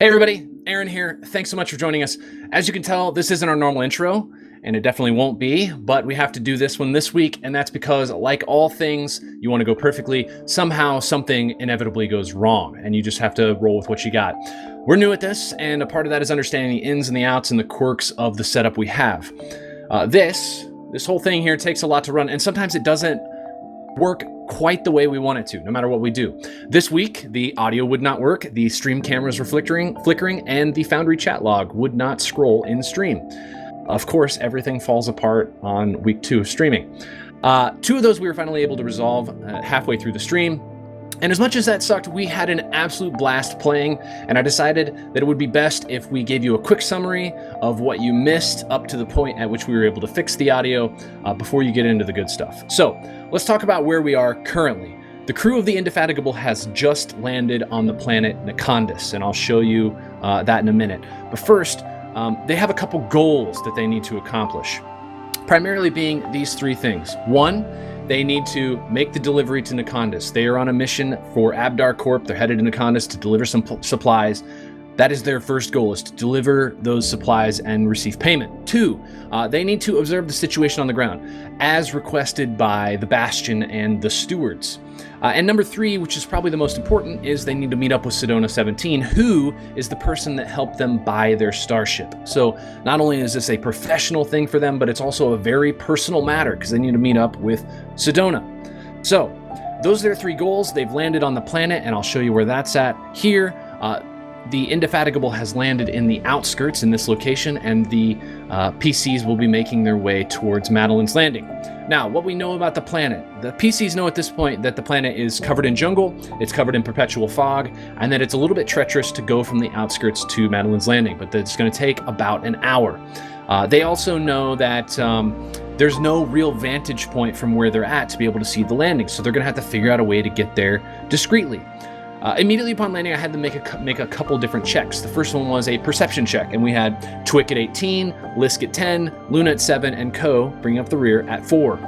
Hey everybody, Aaron here. Thanks so much for joining us. As you can tell, this isn't our normal intro, and it definitely won't be, but we have to do this one this week, and that's because, like all things, you want to go perfectly. Somehow, something inevitably goes wrong, and you just have to roll with what you got. We're new at this, and a part of that is understanding the ins and the outs and the quirks of the setup we have. This whole thing here takes a lot to run, and sometimes it doesn't work quite the way we want it to, no matter what we do. This week, the audio would not work, the stream cameras were flickering, and the Foundry chat log would not scroll in stream. Of course, everything falls apart on week 2 of streaming. 2 of those we were finally able to resolve halfway through the stream. And as much as that sucked, we had an absolute blast playing, and I decided that it would be best if we gave you a quick summary of what you missed up to the point at which we were able to fix the audio before you get into the good stuff. So let's talk about where we are currently. The crew of the Indefatigable has just landed on the planet Nakandis, and I'll show you that in a minute. But first, they have a couple goals that they need to accomplish, primarily being these 3 things. 1, they need to make the delivery to Nakandis. They are on a mission for Abdar Corp. They're headed to Nakandis to deliver some supplies. That is their first goal, is to deliver those supplies and receive payment. 2, they need to observe the situation on the ground, as requested by the Bastion and the stewards. And number 3, which is probably the most important, is they need to meet up with Sedona 17, who is the person that helped them buy their starship. So not only is this a professional thing for them, but it's also a very personal matter because they need to meet up with Sedona. So those are their 3 goals. They've landed on the planet, and I'll show you where that's at here. The Indefatigable has landed in the outskirts in this location, and the PCs will be making their way towards Madelon's landing. Now, what we know about the planet. The PCs know at this point that the planet is covered in jungle, it's covered in perpetual fog, and that it's a little bit treacherous to go from the outskirts to Madelon's landing, but that it's going to take about an hour. They also know that there's no real vantage point from where they're at to be able to see the landing, so they're going to have to figure out a way to get there discreetly. Immediately upon landing, I had to make a couple different checks. The first one was a perception check, and we had Twick at 18, Lisk at 10, Luna at 7, and Co, bringing up the rear, at 4.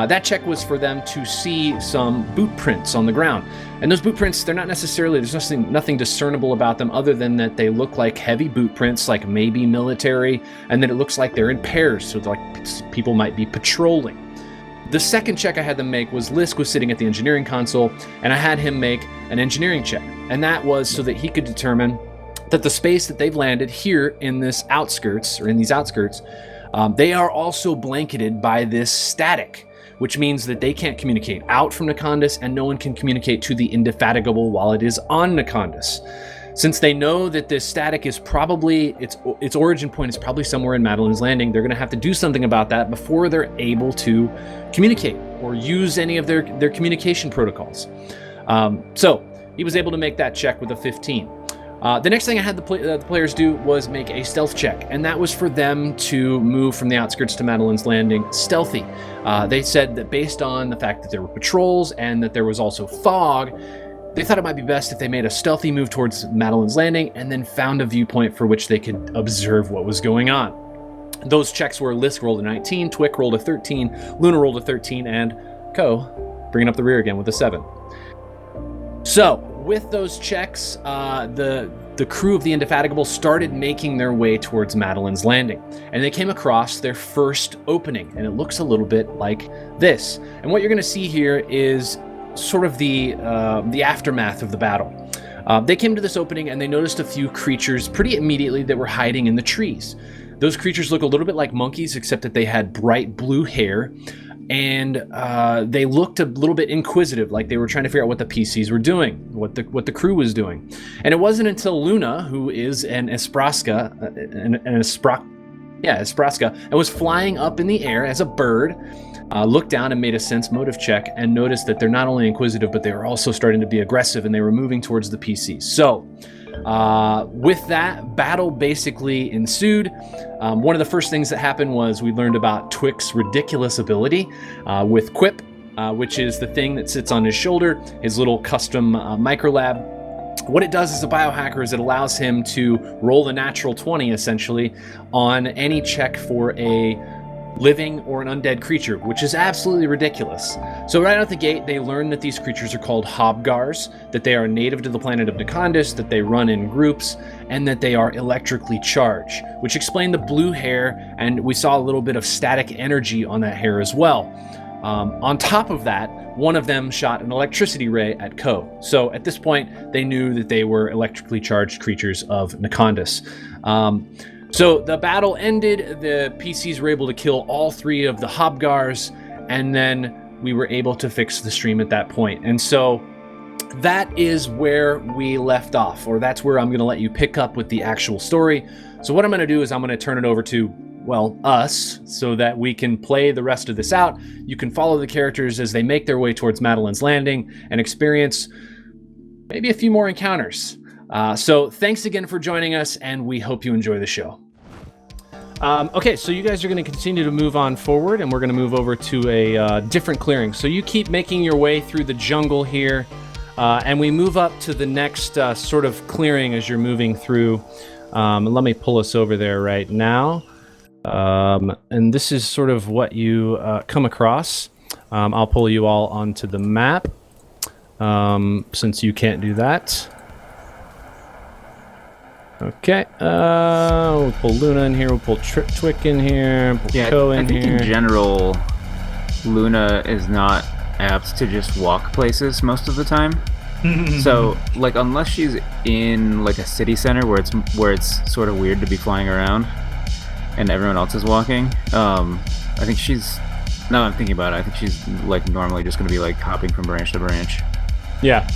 That check was for them to see some boot prints on the ground. And those boot prints, they're not necessarily, there's nothing discernible about them other than that they look like heavy boot prints, like maybe military, and that it looks like they're in pairs, so like people might be patrolling. The second check I had them make was Lisk was sitting at the engineering console, and I had him make an engineering check. And that was so that he could determine that the space that they've landed here in this outskirts, or in these outskirts, they are also blanketed by this static, which means that they can't communicate out from Nakandis, and no one can communicate to the Indefatigable while it is on Nakandis. Since they know that this static is probably, its origin point is probably somewhere in Madelon's landing, they're going to have to do something about that before they're able to communicate or use any of their communication protocols. So he was able to make that check with a 15. The next thing I had the players do was make a stealth check, and that was for them to move from the outskirts to Madelon's landing stealthy. They said that based on the fact that there were patrols and that there was also fog, they thought it might be best if they made a stealthy move towards Madelon's landing and then found a viewpoint for which they could observe what was going on. Those checks were Lisk rolled a 19, Twick rolled a 13, Luna rolled a 13, and Co, bringing up the rear again with a 7. So, with those checks, the crew of the Indefatigable started making their way towards Madelon's landing, and they came across their first opening, and it looks a little bit like this. And what you're going to see here is sort of the aftermath of the battle. They came to this opening and they noticed a few creatures pretty immediately that were hiding in the trees. Those creatures look a little bit like monkeys, except that they had bright blue hair, and they looked a little bit inquisitive, like they were trying to figure out what the PCs were doing, what the crew was doing. And it wasn't until Luna, who is an Espraska, and was flying up in the air as a bird, looked down and made a sense motive check and noticed that they're not only inquisitive, but they were also starting to be aggressive, and they were moving towards the PCs. So with that, battle basically ensued. One of the first things that happened was we learned about Twick's ridiculous ability with Quip, which is the thing that sits on his shoulder, his little custom microlab. What it does as a biohacker is it allows him to roll a natural 20, essentially, on any check for a living or an undead creature, which is absolutely ridiculous. So right out the gate, they learn that these creatures are called Hobgars, that they are native to the planet of Nekandis, that they run in groups, and that they are electrically charged, which explained the blue hair, and we saw a little bit of static energy on that hair as well. On top of that, one of them shot an electricity ray at Ko. So at this point, they knew that they were electrically charged creatures of Nekandis. So the battle ended, the PCs were able to kill all 3 of the Hobgars, and then we were able to fix the stream at that point. And so that is where we left off, or that's where I'm going to let you pick up with the actual story. So what I'm going to do is I'm going to turn it over to, well, us, so that we can play the rest of this out. You can follow the characters as they make their way towards Madelon's Landing and experience maybe a few more encounters. So thanks again for joining us, and we hope you enjoy the show. Okay, so you guys are going to continue to move on forward, and we're going to move over to a different clearing. So you keep making your way through the jungle here, and we move up to the next sort of clearing as you're moving through. Let me pull us over there right now. And this is sort of what you come across. I'll pull you all onto the map, since you can't do that. Okay, we'll pull Luna in here, we'll pull Twick in here, pull Ko in here. I think in general, Luna is not apt to just walk places most of the time. So, like, unless she's in, like, a city center where it's sort of weird to be flying around and everyone else is walking, I think she's... Now I'm thinking about it, I think she's, like, normally just going to be, like, hopping from branch to branch. Yeah.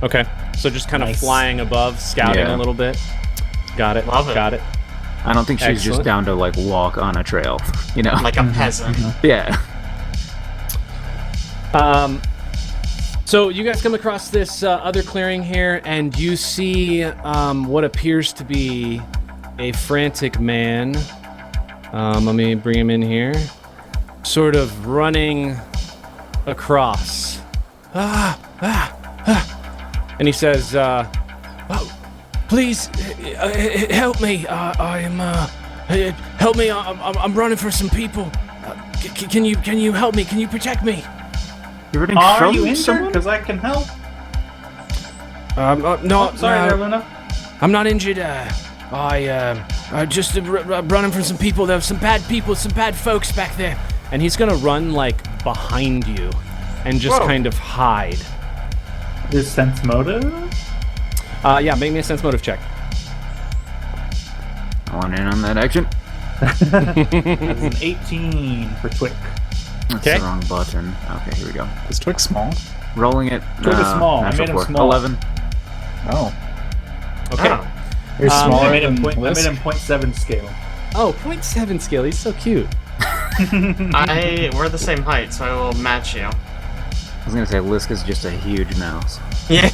Okay. So just kind of flying above, scouting a little bit. Got it. Love it. Got it. I don't think she's just down to, like, walk on a trail, you know? Like a peasant. Yeah. So you guys come across this other clearing here, and you see what appears to be a frantic man. Let me bring him in here. Sort of running across. And he says, please help me. Help me. I'm running for some people. Can you help me? Can you protect me? You're running Are from you injured? someone? Because I can help. No. Sorry, there, Luna. I'm not injured. I just running from some people. There were some bad people, some bad folks back there. And he's gonna run like behind you, and just kind of hide. Is sense motive? Yeah, make me a sense motive check. I want in on that action. That's an 18 for Twick. That's the wrong button. Okay, here we go. Is Twig small? Rolling it. Twick is small. I made him small. 11. Oh. Okay. You're smaller I made him than 0.7 scale. Oh, 0.7 scale. He's so cute. We're the same height, so I will match you. I was gonna say Lisk is just a huge mouse. Yeah.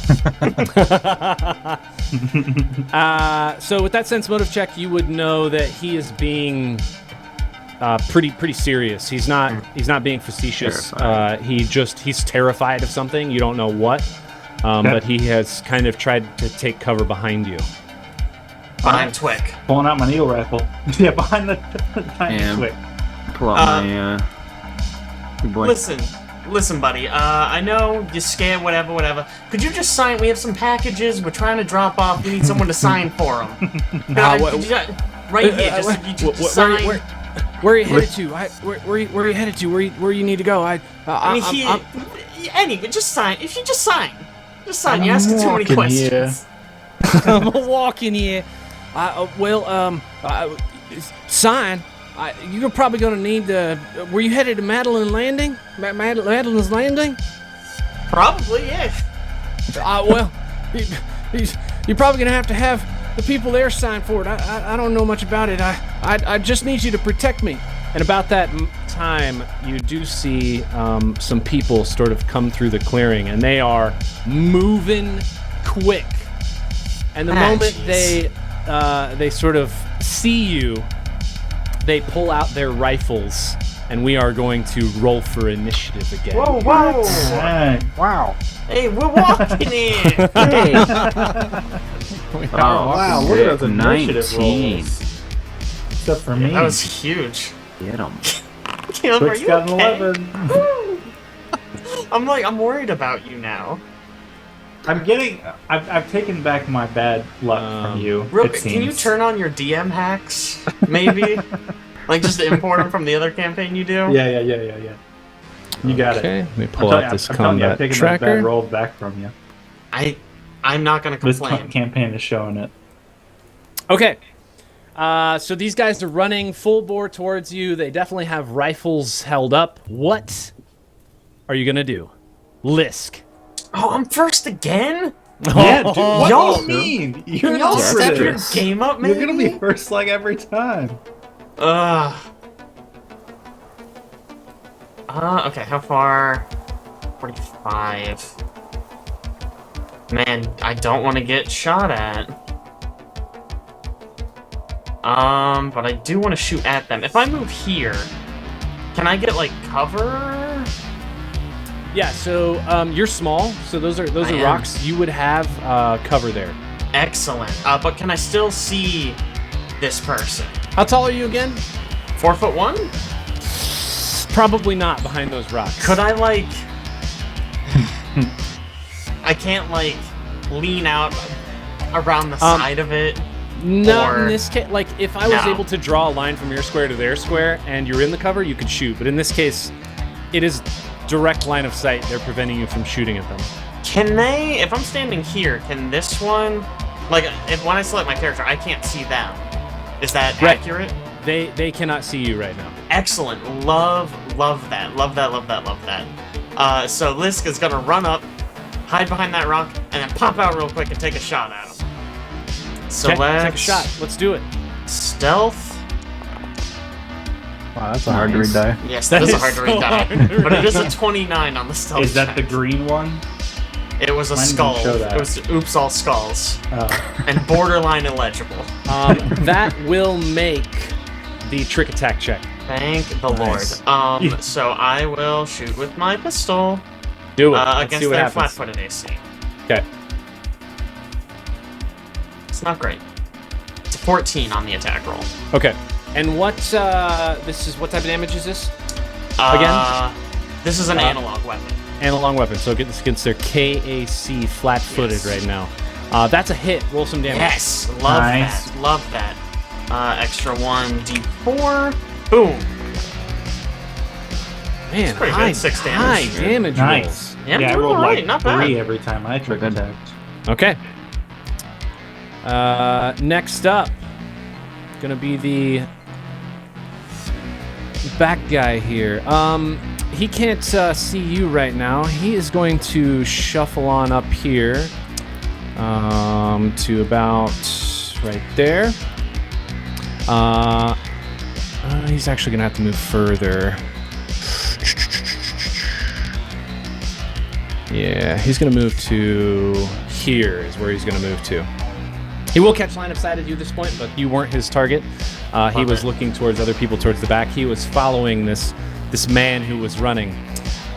So with that sense motive check, you would know that he is being pretty serious. He's not being facetious. He's terrified of something. You don't know what, but he has kind of tried to take cover behind you. Behind Twick. Pulling out my needle rifle. Yeah, behind the Twick. Pull out my big boy. Listen, buddy. I know you're scared. Whatever. Could you just sign? We have some packages. We're trying to drop off. We need someone to sign for them. Right here. Just sign. Where are you headed to? Where are you headed to? Where you need to go? Anyway, just sign. If you just sign. You're asking too many questions. I'm walking here. Sign. You're probably gonna need the. Were you headed to Madelon Landing? Madelon's Landing? Probably, yeah. You're probably gonna have to have the people there sign for it. I don't know much about it. I just need you to protect me. And about that time, you do see some people sort of come through the clearing, and they are moving quick. And the moment they sort of see you, they pull out their rifles, and we are going to roll for initiative again. Whoa! Right. Wow. Hey, we're walking in. Hey. Wow, look at those initiative 19. rolls. Except for me. That was huge. Get 'em. Caleb, are Quick's you got an okay? 11. I'm worried about you now. I've taken back my bad luck from you. Real it quick, seems. can you turn on your DM hacks, maybe? Like, just import them from the other campaign you do? Yeah. You got Okay, it. let me pull out this I'm telling you, I'm combat taking those tracker. bad rolls back from you. I'm not gonna This complain. campaign is showing it. Okay. So these guys are running full bore towards you. They definitely have rifles held up. What are you going to do? Lisk. Oh, I'm first again? Yeah, dude. What Y'all- do you mean? You're Can y'all not step your first. game up, You're maybe? gonna be first like every time. Okay, how far? 45. Man, I don't want to get shot at. But I do want to shoot at them. If I move here, can I get, like, cover? Yeah, so you're small, so those are I am. rocks. You would have cover there. Excellent. But can I still see this person? How tall are you again? 4'1"? Probably not behind those rocks. Could I, like... I can't, like, lean out around the side of it? Not Or- in this case. Like, if I was No. able to draw a line from your square to their square and you're in the cover, you could shoot. But in this case, it is direct line of sight. They're preventing you from shooting at them. Can they... If I'm standing here, can this one... Like, when I select my character, I can't see them. Is that Right. accurate? They cannot see you right now. Excellent. Love that. Love that. So Lisk is gonna run up, hide behind that rock, and then pop out real quick and take a shot at him. So Okay, let's... take a shot. Let's do it. Stealth. Wow, that's a hard to read die. Yes, that is a hard to read die. hard to But it read. is a 29 on the stealth Is that the check. green one? It was a Mine didn't skull. show that. It was oops all skulls. Oh. And borderline illegible. That will make the trick attack check. Thank the Nice. Lord. So I will shoot with my pistol Do it. Let's see against what their happens. flat-footed AC. Okay. It's not great. It's a 14 on the attack roll. Okay. And what what type of damage is this? Again? This is an analog weapon. Analog weapon. So get this against their KAC flat-footed Yes. right now. That's a hit. Roll some damage. Yes, love Nice. that. Love that. Extra 1d4. Boom. Man, pretty high, good. 6 high damage. damage Nice. rolls. Yeah, I'm I doing rolled alright, like not 3 bad. every time I trick Good. attacked. Okay. Next up, gonna be the back guy here. He can't see you right now. He is going to shuffle on up here to about right there. He's actually gonna have to move further. Yeah, he's gonna move to here is where he's gonna move to. He will catch line of sight at you at this point, but you weren't his target. He was looking towards other people towards the back. He was following this man who was running.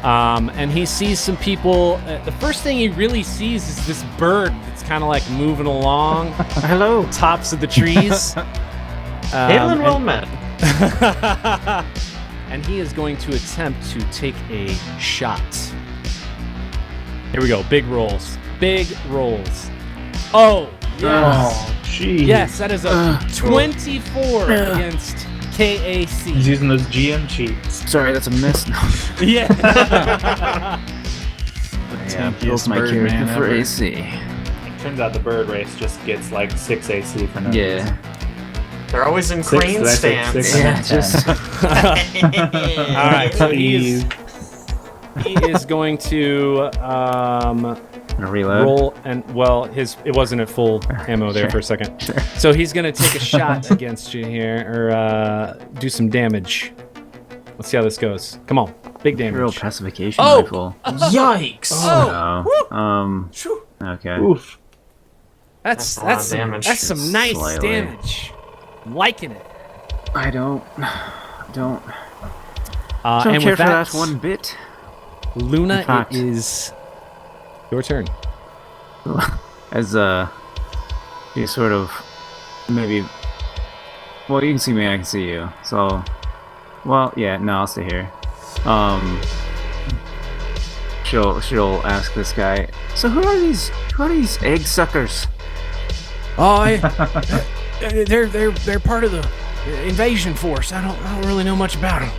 And he sees some people. The first thing he really sees is this bird that's kind of like moving along. Hello. Tops of the trees. Madelon well met. And he is going to attempt to take a shot. Here we go. Big rolls. Big rolls. Oh, yes. Oh, jeez. Yes, that is a 24 against KAC. He's using those GM cheats. Sorry, that's a miss. No. Yeah. Yeah, built my character for AC. It turns out the bird race just gets like 6 AC for no Yeah. reason. They're always in 6, crane that's like stance. 6 Yeah, and 10. just All right, so he Please. is going to reload. roll and it wasn't at full ammo there Sure. for a second. Sure. So he's going to take a shot against you here or do some damage. Let's see how this goes. Come on. Big damage. Real pacification Oh! rifle. Yikes! No. Okay. Oof. That's That's a lot of some, damage. that's some nice Slightly. damage. I'm liking it. I don't And care with for that, that one bit. Luna, In fact- it is your turn. As you sort of maybe. Well, you can see me, I can see you. So Well, yeah, no, I'll stay here. She'll ask this guy. So who are these egg suckers? Oh, they're part of the invasion force. I don't really know much about them.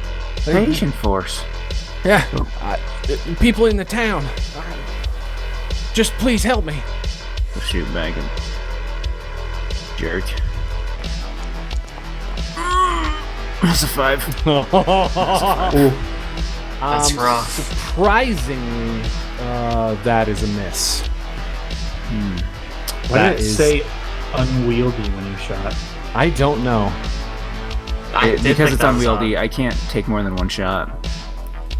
Invasion force. Yeah, people in the town. Just please help me. We'll shoot back and jerk. That's a 5. That's rough. Surprisingly, that is a miss. Why did it say unwieldy when you shot? I don't know. Because it's unwieldy, I can't take more than one shot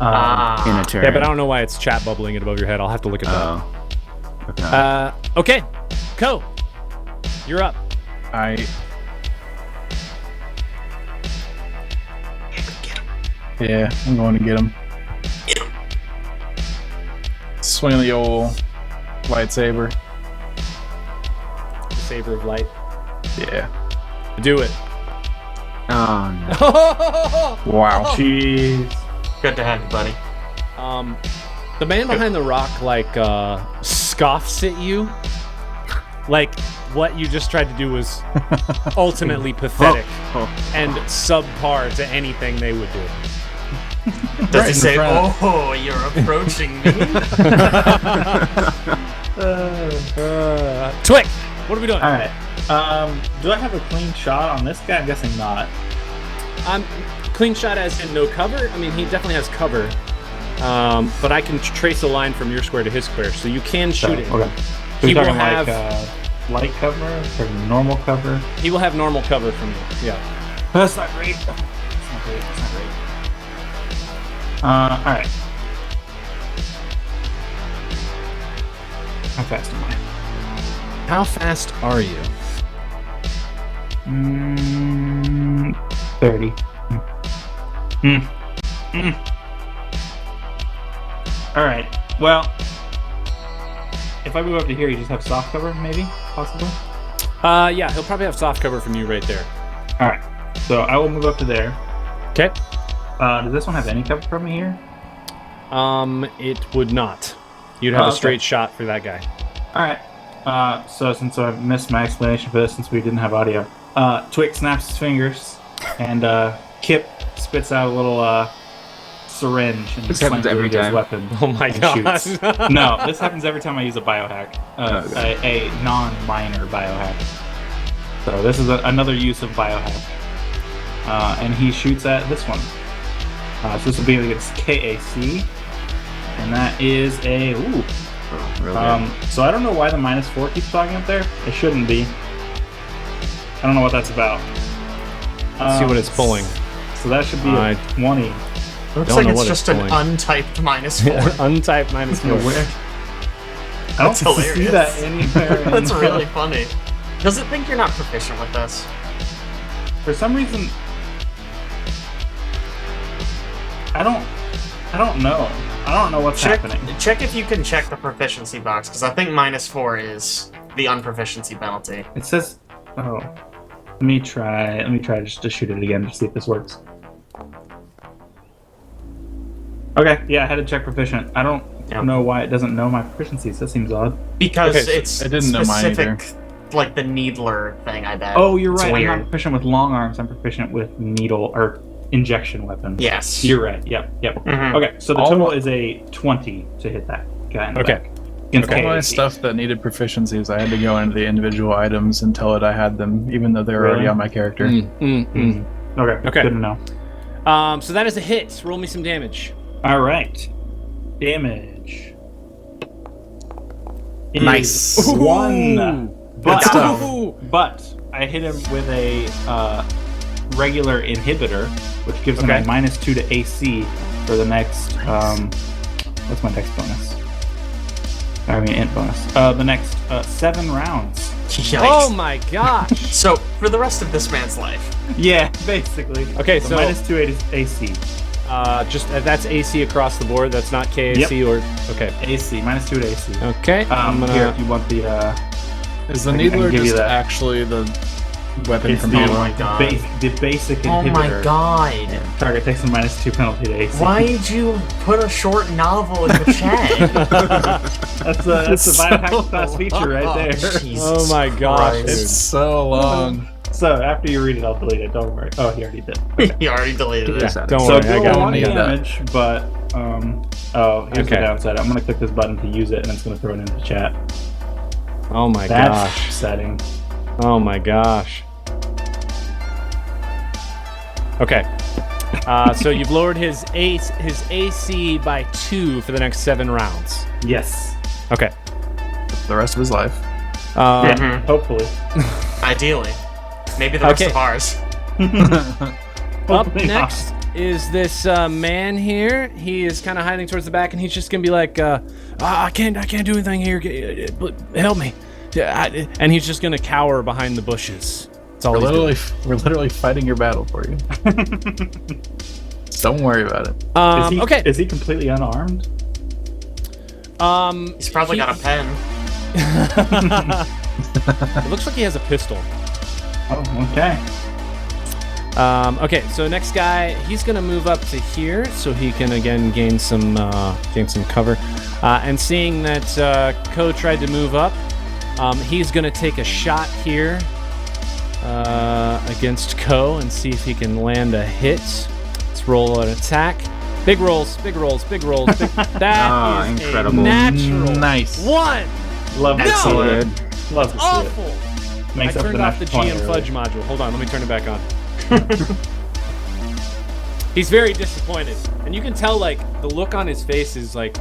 in a turn. Yeah, but I don't know why it's chat bubbling it above your head. I'll have to look at that. Okay. Okay, Ko, you're up. Yeah, I'm going to get him. Swing the old lightsaber. The saber of light. Yeah. Do it. Oh no. Wow. Jeez. Good to have you, buddy. The man behind the rock scoffs at you. Like what you just tried to do was ultimately pathetic and subpar to anything they would do. Does he say, "Oh, you're approaching me"? Twick, what are we doing? All right. Do I have a clean shot on this guy? I'm guessing not. Clean shot as in no cover? I mean, he definitely has cover. But I can trace a line from your square to his square, so you can shoot it. Okay. So He you're will talking have light cover or normal cover? he will have normal cover from you. Yeah. That's not great. Alright. How fast am I? How fast are you? 30. Alright. Well, if I move up to here, you just have soft cover, maybe? Possibly? Yeah, he'll probably have soft cover from you right there. Alright. So I will move up to there. Okay. Does this one have any cover from me here? It would not. You'd have a Okay. straight shot for that guy. Alright. So since I missed my explanation for this, since we didn't have audio, Twix snaps his fingers, and Kip spits out a little syringe and This happens every slams it into his time. weapon. Oh my and gosh. shoots. No, this happens every time I use a biohack, a non-minor biohack. So this is another use of biohack, and he shoots at this one. So this will be against KAC, and that is a ooh. Real good. So I don't know why the -4 keeps talking up there. It shouldn't be. I don't know what that's about. Let's see what it's pulling. So that should be a 20. Looks Don't like know it's what just it's an pulling. untyped -4. Untyped -4. Where? I don't That's hilarious. see that anywhere. in That's the- really funny. Does it think you're not proficient with this? For some reason, I don't know. I don't know what's happening. Check if you can check the proficiency box, because I think -4 is the unproficiency penalty. It says, oh, let me try just to shoot it again to see if this works. Okay, yeah, I had to check proficient. I don't know why it doesn't know my proficiencies. That seems odd. Because Okay, so it's I didn't know mine specific, like the needler thing, I bet. Oh, you're It's right. I'm weird. not proficient with long arms. I'm proficient with needle or injection weapons. Yes. You're right. Yep. Mhm. Okay, so the All total my- is a 20 to hit that guy in the Okay. back. Against All my KAC. stuff that needed proficiencies, I had to go into the individual items and tell it I had them, even though they were already Really? on my character. Okay, Okay. good to know. So that is a hit. Roll me some damage. All right, damage. is Nice. 1. But, stuff. but I hit him with a regular inhibitor, which gives him Okay. a -2 to AC for the next. What's my next bonus? I mean, int bonus. The next 7 rounds. Yikes. Oh my gosh. So, for the rest of this man's life. Yeah, basically. Okay, so- -2 AC. Just that's AC across the board. That's not KAC or okay. AC, -2 to AC. Okay. I'm gonna. Here, if you want the. Is the I can needler give you just that. actually the weapon It's from the, Halo. Oh my God. the basic Oh inhibitor. my god. Target takes a -2 penalty to AC. Why did you put a short novel in the chat? That's a biohack class feature right there. Jesus Oh my gosh, Christ. It's so long. So after you read it, I'll delete it. Don't worry. Oh, he already did. You already deleted it. Yeah. Don't So worry, I deal got one it. damage, but here's the Okay. downside. I'm gonna click this button to use it, and it's gonna throw it into chat. Oh my That's gosh. upsetting. Oh my gosh. Okay. So you've lowered his AC by 2 for the next 7 rounds. Yes. Okay. The rest of his life. Mhm. Hopefully. Ideally. Maybe the rest Okay. of ours. Up Hopefully not. next is this man here. He is kind of hiding towards the back, and he's just gonna be like, I can't do anything here. Help me. And he's just gonna cower behind the bushes. That's all he's We're literally fighting your battle for you. Don't worry about it. doing. Okay. Is he completely unarmed? He's probably got a pen. It looks like he has a pistol. Oh, okay. Okay, so next guy, he's gonna move up to here so he can again gain some cover. And seeing that Ko tried to move up, he's gonna take a shot here against Ko and see if he can land a hit. Let's roll an attack. Big rolls, big rolls, big rolls. That is incredible. a natural Nice. 1. Love to see Excellent. it. Love to see Awful. it. Makes I up turned the off the next 20 GM early. Fudge module. Hold on, let me turn it back on. He's very disappointed. And you can tell, like, the look on his face is, like,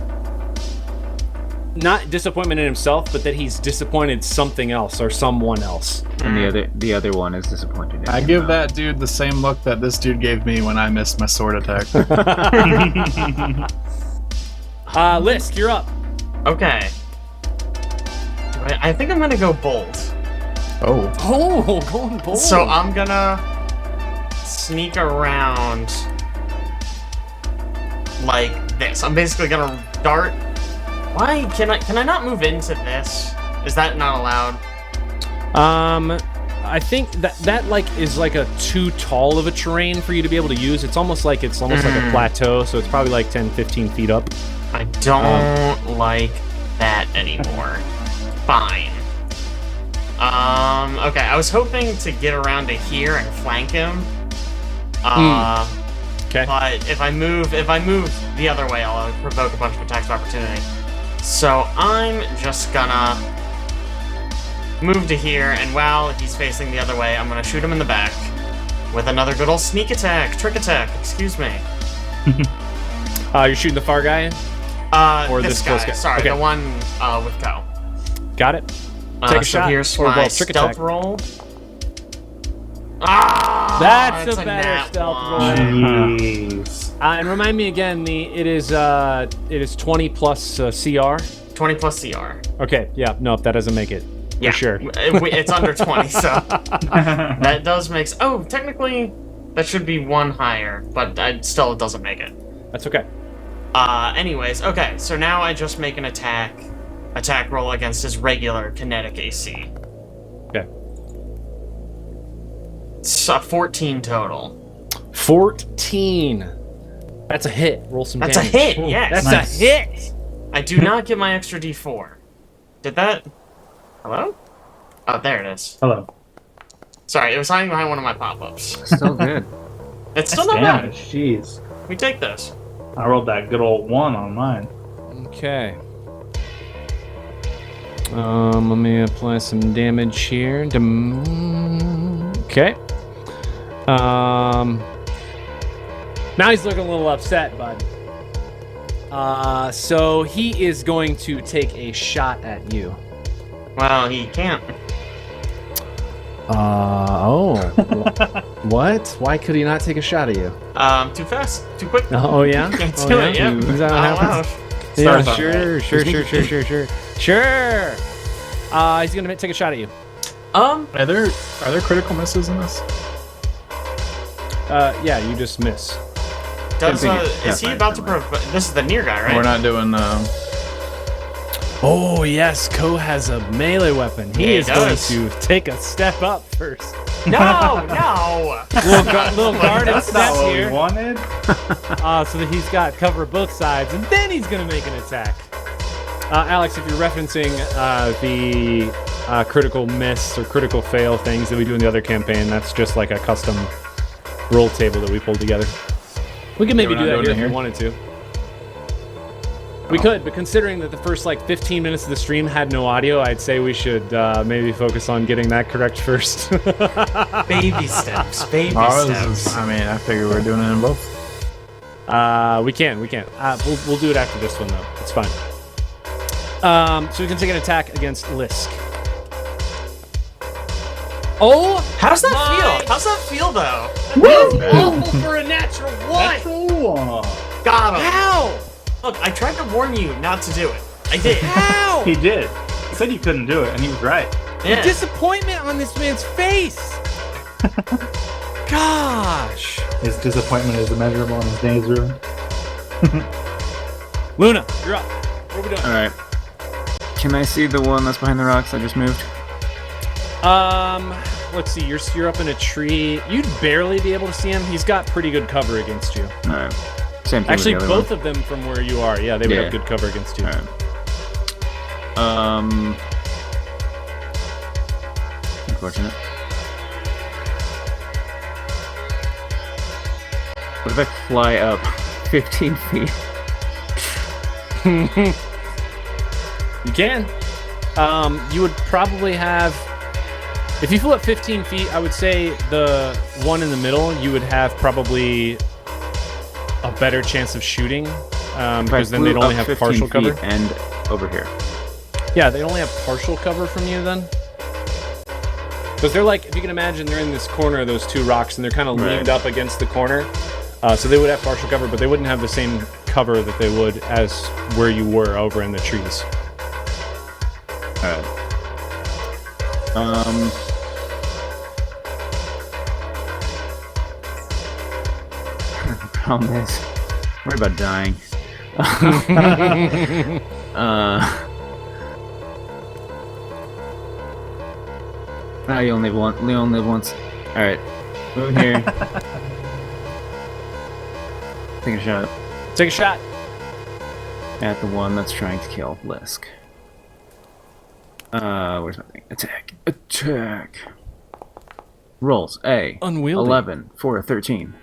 not disappointment in himself, but that he's disappointed something else or someone else. And the other one is disappointed. in I him give now. that dude the same look that this dude gave me when I missed my sword attack. Lisk, you're up. Okay. I think I'm gonna go bolt. Oh. Oh, going bold. So I'm gonna sneak around like this. I'm basically gonna dart. Why can I not move into this? Is that not allowed? I think that like is like a too tall of a terrain for you to be able to use. It's almost like a plateau, so it's probably like 10, 15 feet up. I don't like that anymore. Fine. Okay, I was hoping to get around to here and flank him. Okay. But if I move the other way, I'll provoke a bunch of attacks of opportunity. So I'm just gonna move to here, and while he's facing the other way, I'm gonna shoot him in the back with another good old sneak attack, trick attack. Excuse me. You're shooting the far guy. Or this this close guy. guy. Sorry, Okay. the one with Ko. Got it. Take a so shot. here's Or, my well, trick stealth attack. roll. Ah, That's it's a better nat stealth one. Jeez. And remind me again, it is 20 plus CR. 20 plus CR. Okay, yeah, no, that doesn't make it. Yeah, For sure. It's under 20, so that does make. Oh, technically, that should be one higher, but still, it doesn't make it. That's okay. Anyways, okay, so now I just make an attack roll against his regular kinetic AC. Okay. It's 14 total. 14. That's a hit. Roll some That's a damage. hit, yes. That's Nice. a hit. I do not get my extra D4. Did that? Hello? Oh, there it is. Hello. Sorry, it was hiding behind one of my pop-ups. Still good. It's still not bad. Damage. Jeez. We take this. I rolled that good old 1 on mine. Okay. Let me apply some damage here. Okay. Now he's looking a little upset, bud. So he is going to take a shot at you. Well, he can't. What? Why could he not take a shot at you? Too fast, too quick. Oh yeah? Can't Oh, do yeah? it, yep. Is that what Not happens? allowed. Yeah, Starfinder. sure. He's gonna take a shot at you. Are there critical misses in this? Yeah, you just miss. Does, think it's is he about to Starfinder. This is the near guy, right? We're not doing. Oh yes, Ko has a melee weapon. He is going does. to take a step up first. No. Little guarded That's step not what here. we wanted. So that he's got cover both sides, and then he's going to make an attack. Alex, if you're referencing the critical miss or critical fail things that we do in the other campaign, that's just like a custom roll table that we pulled together. We could maybe we're do not that doing here it if here? we wanted to. We could, but considering that the first 15 minutes of the stream had no audio, I'd say we should maybe focus on getting that correct first. Baby steps. Baby I steps. I figure we're doing it in both. We can. We'll do it after this one though. It's fine. So we can take an attack against Lisk. Oh, How's that feel? How's that feel though? awful for a natural one. Got him. How? Look, I tried to warn you not to do it. I did. How? He did. He said you couldn't do it, and he was right. Yeah. Disappointment on this man's face. Gosh. His disappointment is immeasurable, and his day is ruined. Luna, you're up. What are we doing? All right. Can I see the one that's behind the rocks I just moved? Let's see. You're up in a tree. You'd barely be able to see him. He's got pretty good cover against you. All right. Same thing Actually, with the other both of them from where you are. Yeah, they would Yeah. have good cover against you. one. All right. Unfortunate. What if I fly up 15 feet? You can. You would probably have. If you flew up 15 feet, I would say the one in the middle, you would have probably a better chance of shooting, because then they'd only have partial cover. And over here. Yeah, they'd only have partial cover from you then. Because they're like, if you can imagine, they're in this corner of those two rocks, and they're kind of leaned up against the corner. So they would have partial cover, but they wouldn't have the same cover that they would as where you were over in the trees. Alright. Problem is, worry about dying. You only live once. Alright. Move here. Take a shot Take a shot. at the one that's trying to kill Lisk. Where's my thing? Attack. Attack. Rolls. A. Unwieldy. 11 for a 13.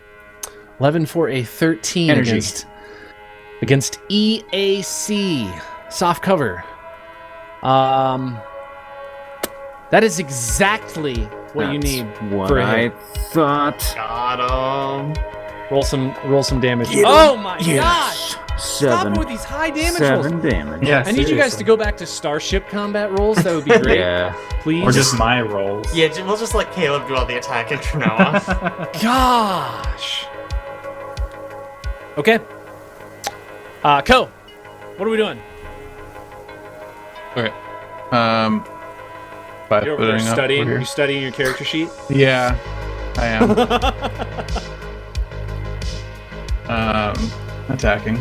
11 for a 13 Energy. against EAC. Soft cover. That is exactly what you That's need what for a I hit. thought. Got him. Roll some damage. Oh my gosh! Stop 7. with these high damage rolls. 7 damage. Yeah, I need you guys to go back to starship combat rolls. That would be great. Yeah. Please. Or just my rolls. Yeah, we'll just let Caleb do all the attacking from now on. Gosh. Okay. Ko, what are we doing? Okay. By You're over there putting up studying. over here. You studying your character sheet? Yeah, I am. Attacking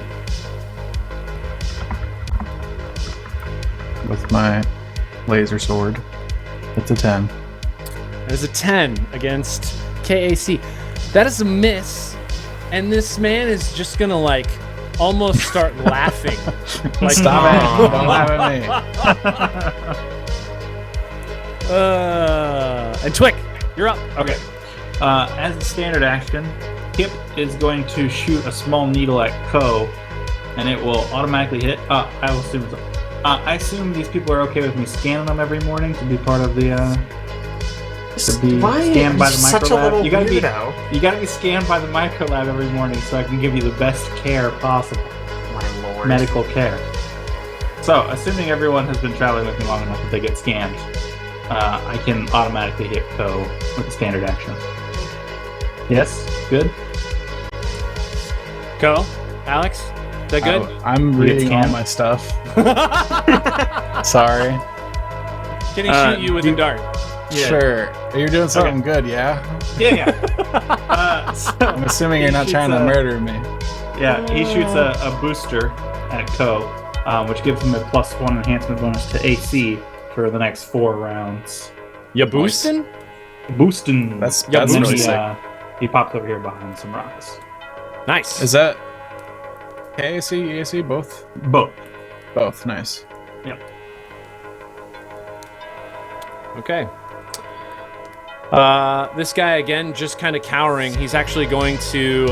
with my laser sword. It's a 10. That is a 10 against KAC. That is a miss, and this man is just gonna like almost start laughing. Like, Stop it! Don't laugh at me. And Twick, you're up. Okay. As a standard action, Kip is going to shoot a small needle at Ko, and it will automatically hit. I will assume. I assume these people are okay with me scanning them every morning to be part of the. To be Why scanned by are the you such a microlab. little You gotta be. weirdo? You gotta be scanned by the microlab every morning, so I can give you the best care possible, My lord. medical care. So, assuming everyone has been traveling with me long enough that they get scanned, I can automatically hit Ko with a standard action. Yes, good. Ko, Alex, is that good? I'm You get reading all scanned? my stuff. Sorry. Can he shoot you with a dart? Yeah. Sure. You're doing something good, yeah? Yeah. I'm assuming you're not trying to murder me. Yeah, he shoots a booster at Ko, which gives him a +1 enhancement bonus to AC for the next 4 rounds. You boosting? Boosting. That's And then really sick. he pops over here behind some rocks. Nice. Is that KAC, EAC, both? Both. Both, nice. Yep. Okay. This guy, again, just kind of cowering. He's actually going to,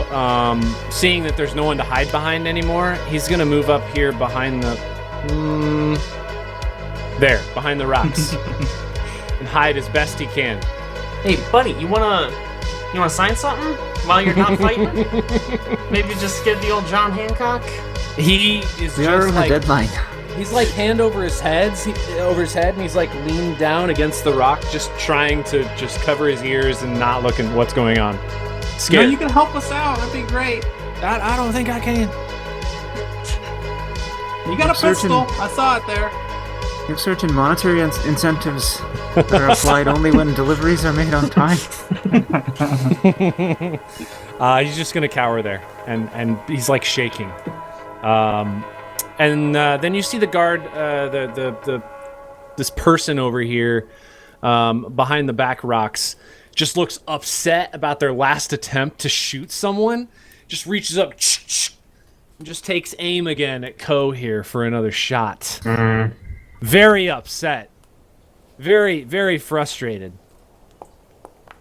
seeing that there's no one to hide behind anymore, he's going to move up here behind the... there, behind the rocks. And hide as best he can. Hey, buddy, you wanna sign something while you're not fighting? Maybe just get the old John Hancock. He is We are just on like... a deadline. He's like hand over his head, and he's like leaned down against the rock, just trying to just cover his ears and not looking at what's going on. No, Scared. you can help us out. That'd be great. I don't think I can. You got a Searching. pistol. I saw it there. You have certain monetary incentives that are applied only when deliveries are made on time. He's just gonna cower there, and he's like shaking. And then you see the guard, this person over here, behind the back rocks, just looks upset about their last attempt to shoot someone. Just reaches up, and just takes aim again at Ko here for another shot. Very upset, very, very frustrated.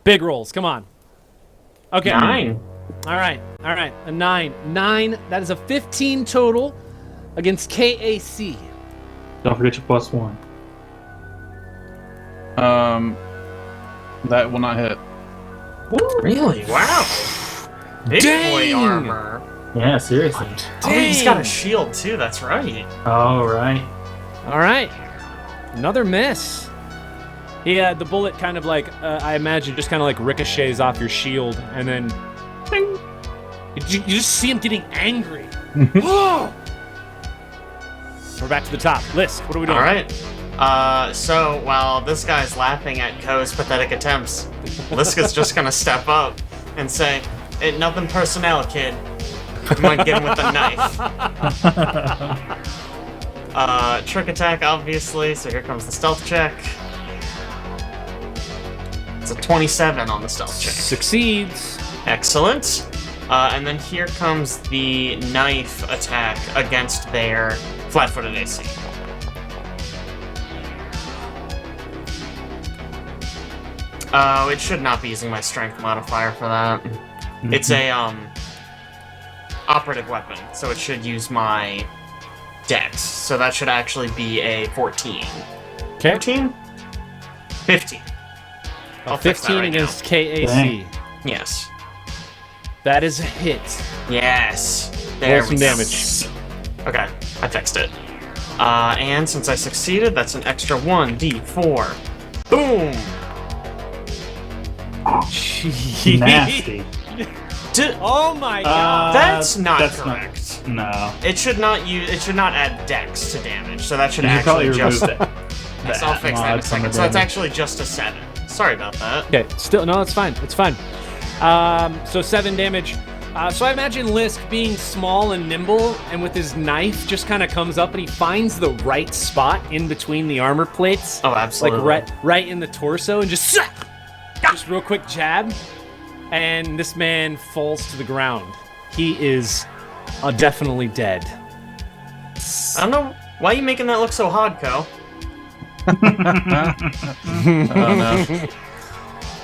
Big rolls, come on. Okay. 9. All right. A 9. 9. That is a 15 total against KAC. Don't forget your +1. That will not hit. Really? Wow. Big boy Dang. armor. Yeah, seriously. Oh, he's got a shield too. That's right. All right. All right. Another miss. Yeah, the bullet kind of like, I imagine, just kind of like ricochets off your shield, and then ding. You just see him getting angry. Whoa! We're back to the top. Lisk, what are we doing? All right. So while this guy's laughing at Ko's pathetic attempts, Lisk is just gonna step up and say, "Ain't nothing personnel, kid. You might get him with a knife." Trick attack, obviously. So here comes the stealth check. It's a 27 on the stealth check. Succeeds. Excellent. And then here comes the knife attack against their flat-footed AC. It should not be using my strength modifier for that. It's a operative weapon, so it should use my dex. So that should actually be a 14. Okay. 14? 15. I'll fix that 15 right against now. KAC. Dang. Yes. That is a hit. Yes. There Roll some we go. damage. Okay, I fixed it. And since I succeeded, that's an extra 1d4. Boom! Nasty. Oh my god. That's not that's correct. No. It should not use. It should not add dex to damage. So that should You should probably actually just. remove Yes, I'll fix that in a mod from second. the So it's damage. actually just a 7. Sorry about that. Okay, still, no, it's fine. It's fine. So 7 damage. So I imagine Lisk being small and nimble, and with his knife just kind of comes up and he finds the right spot in between the armor plates. Oh, absolutely. Like right in the torso, and just real quick jab, and this man falls to the ground. He is definitely dead. I don't know why are you making that look so hard, Ko. Oh no.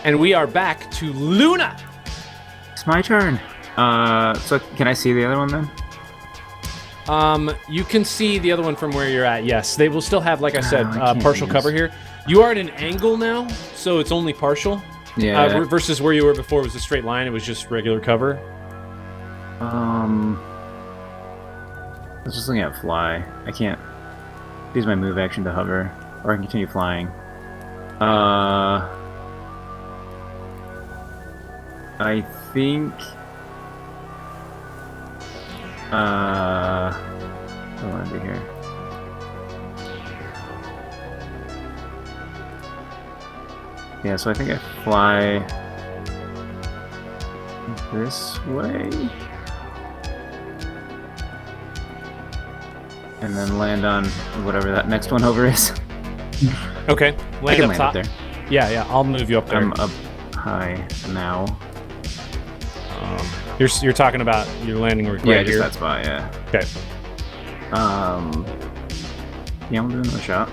And we are back to Luna. It's my turn. So can I see the other one then? You can see the other one from where you're at. Yes, they will still have, like I said, I can't partial use- cover here. You are at an angle now, so it's only partial. Yeah. Versus where you were before, it was a straight line. It was just regular cover. I was just looking at fly. I can't use my move action to hover, or I can continue flying. I think. What do I want to do here? Yeah, so I think I fly this way. and then land on whatever that next one over is. Okay, I land can up land top. up there. Yeah, I'll move you up there. I'm up high now. You're talking about your landing right Yeah, just here. that spot. Yeah. Okay. Yeah, I'm doing another shot.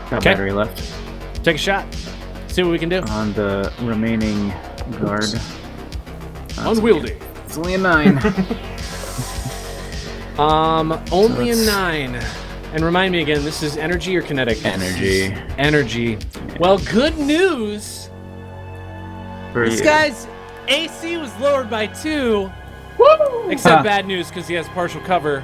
Got Okay. battery left Take a shot. See what we can do. on the remaining guard. Unwieldy. It's only a 9. Only So a 9. And remind me again, this is energy or kinetic? Energy. Energy. Well, good news. For This you. guy's AC was lowered by 2. Woo! Except bad news because he has partial cover.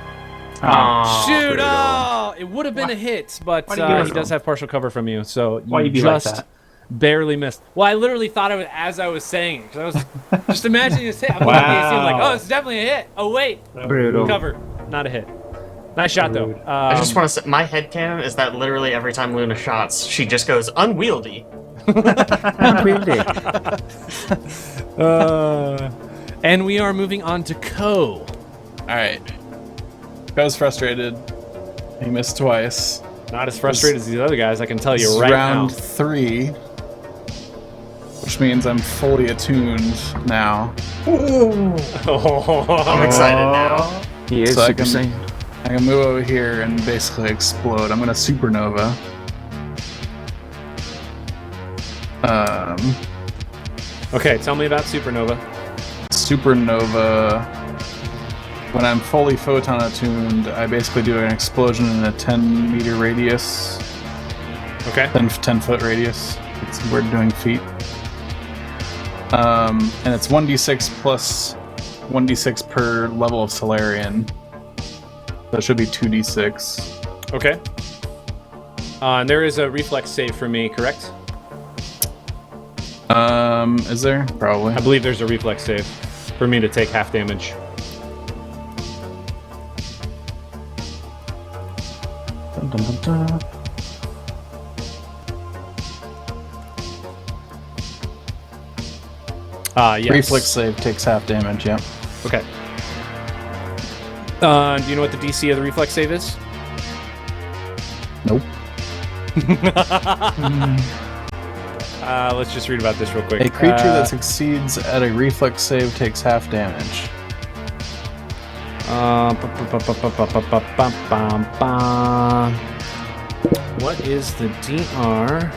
Shoot! brutal. Oh, it would have been a hit, but Why do you he does have partial cover from you, so Why you you be like just that? barely missed. Well, I literally thought of it as I was saying it, 'cause I was just imagining this hit. I'm looking at the AC, I'm like, oh, it's definitely a hit. Oh wait, Brutal. cover, not a hit. Nice shot though. I just want to say, my headcanon is that literally every time Luna shots, she just goes unwieldy. And we are moving on to Ko. All right. I was frustrated. He missed twice. Not as frustrated as these other guys, I can tell This you is right round now. 3, which means I'm fully attuned now. I'm excited now. He is So I Super can- Saiyan. I can move over here and basically explode. I'm gonna supernova. Okay, tell me about Supernova. Supernova. When I'm fully photon attuned, I basically do an explosion in a 10-meter radius, Okay. 10 foot radius. We're doing feet. And it's 1d6 plus 1d6 per level of Solarian. So it should be 2d6. Okay. And there is a reflex save for me, correct? Is there? Probably. I believe there's a reflex save for me to take half damage. Dun, dun, dun, dun. Yes. Reflex save takes half damage, yeah. Okay. Do you know what the DC of the reflex save is? Nope. Let's just read about this real quick. A creature that succeeds at a reflex save takes half damage. What is the DR?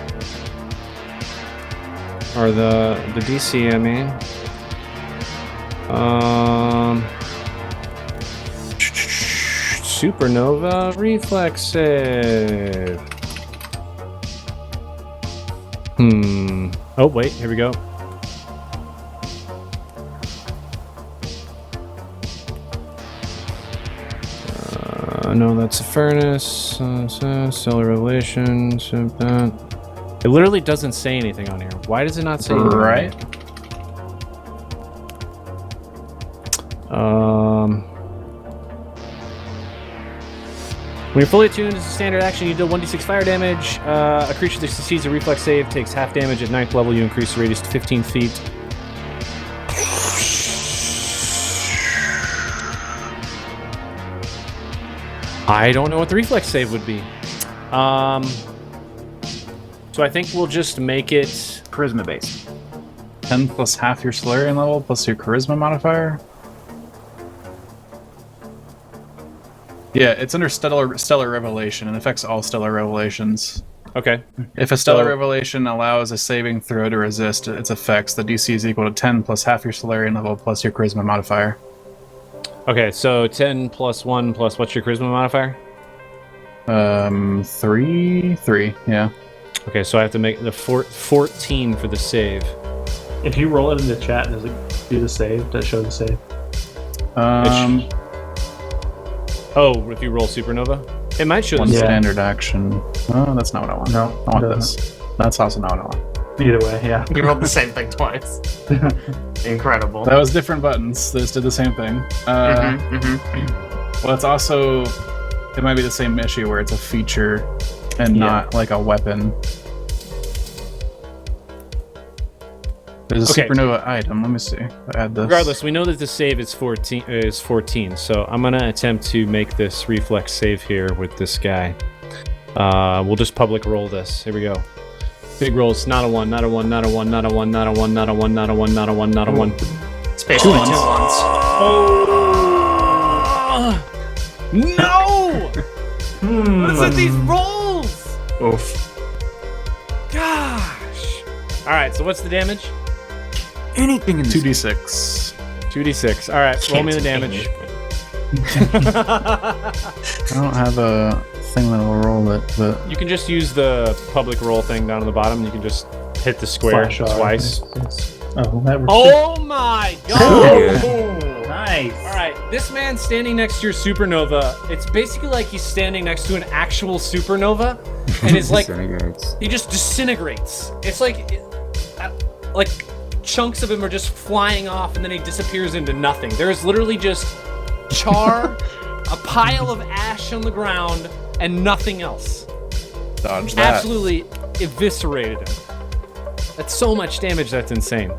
Or the DC, I mean. Supernova reflex save. Oh, wait, here we go. No, that's a furnace. Stellar Revelation. It literally doesn't say anything on here. Why does it not say anything? Right. When you're fully attuned as a standard action, you deal 1d6 fire damage. A creature that succeeds a reflex save takes half damage. At 9th level, you increase the radius to 15 feet. I don't know what the reflex save would be. So I think we'll just make it... Charisma base. 10 plus half your Solarian level plus your Charisma modifier. Yeah, it's under Stellar Revelation and affects all Stellar Revelations. Okay. If a Stellar So- Revelation allows a saving throw to resist its effects, the DC is equal to 10 plus half your Solarian level plus your Charisma modifier. Okay, so 10 plus 1 plus what's your charisma modifier? 3, yeah. Okay, so I have to make the 14 for the save. If you roll it in the chat, does it do the save? Does it show the save? Oh, if you roll Supernova? It might show One the Yeah. standard action. Oh, that's not what I want. No, I want it this. That's also not what I want. Either way, yeah. You rolled the same thing twice. Incredible. That was different buttons. Those did the same thing. Well, it's also... It might be the same issue where it's a feature and Yeah. not like a weapon. There's a Okay. supernova item. Let me see. Add this. Regardless, we know that the save is 14, so I'm gonna attempt to make this reflex save here with this guy. We'll just public roll this. Here we go. Big rolls, not a 1, not a 1, not a 1, not a 1, not a 1, not a 1, not a 1, not a 1, not a 1. It's basically 2 ones. No! What's with these rolls? Oof. Gosh. Alright, so what's the damage? Anything in this 2d6. 2d6. Alright, roll me the damage. I don't have a thing that'll roll it, but You can just use the public roll thing down on the bottom. You can just hit the square Flash twice. Oh, that works. Oh my god! Nice. Alright, this man standing next to your supernova, it's basically like he's standing next to an actual supernova, and it's like, disintegrates. he just disintegrates. It's like chunks of him are just flying off, and then he disappears into nothing. There's literally just char, a pile of ash on the ground, and nothing else. dodge that. Absolutely eviscerated him. That's so much damage, that's insane.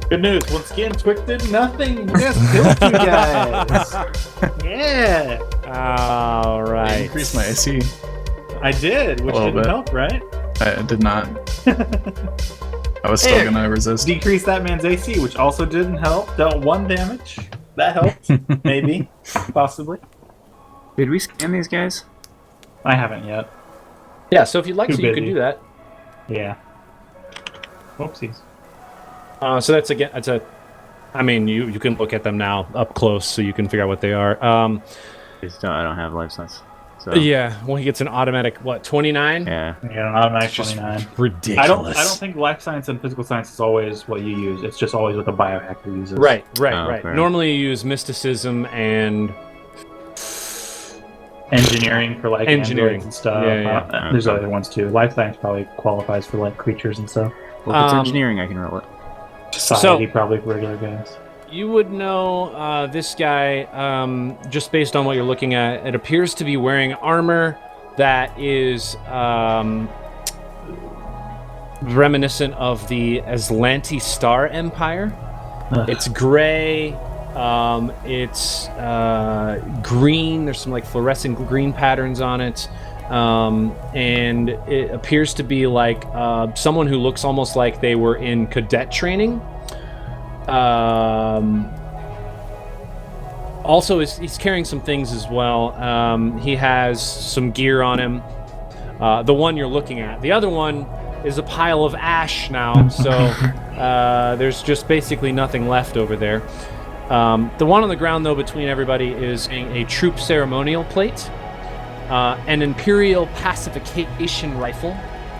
Good news. Once again, Twix did nothing. We just killed you guys. Yeah. Alright. Increase my AC. I did, which A little didn't bit. help, right? I did not. I was still gonna resist. Decrease that man's AC, which also didn't help. Dealt 1 damage. That helped. Maybe. Possibly. Did we scan these guys? I haven't yet. Yeah, so if you'd like Too to, you could busy. do that. Yeah. Whoopsies. So that's again. That's a. I mean, you can look at them now up close, so you can figure out what they are. I don't have life sense. So Yeah. Well, he gets an automatic 29. yeah. You got an automatic 29. Ridiculous. I don't think life science and physical science is always what you use. It's just always what the biohacker uses. Right. Oh, Right. fair. Normally, you use mysticism and Engineering for like Engineering. androids and stuff. Yeah. There's other ones too. Life science probably qualifies for like creatures and stuff. Well, if it's Um, engineering, I can roll it. Society probably for regular guys. you would know this guy just based on what you're looking at. It appears to be wearing armor that is reminiscent of the Aslanti Star Empire. Ugh. It's gray. It's green. There's some like fluorescent green patterns on it. And it appears to be like someone who looks almost like they were in cadet training. Also, he's carrying some things as well. He has some gear on him. The one you're looking at. The other one is a pile of ash now, so there's just basically nothing left over there. The one on the ground, though, between everybody is a troop ceremonial plate, an Imperial pacification rifle,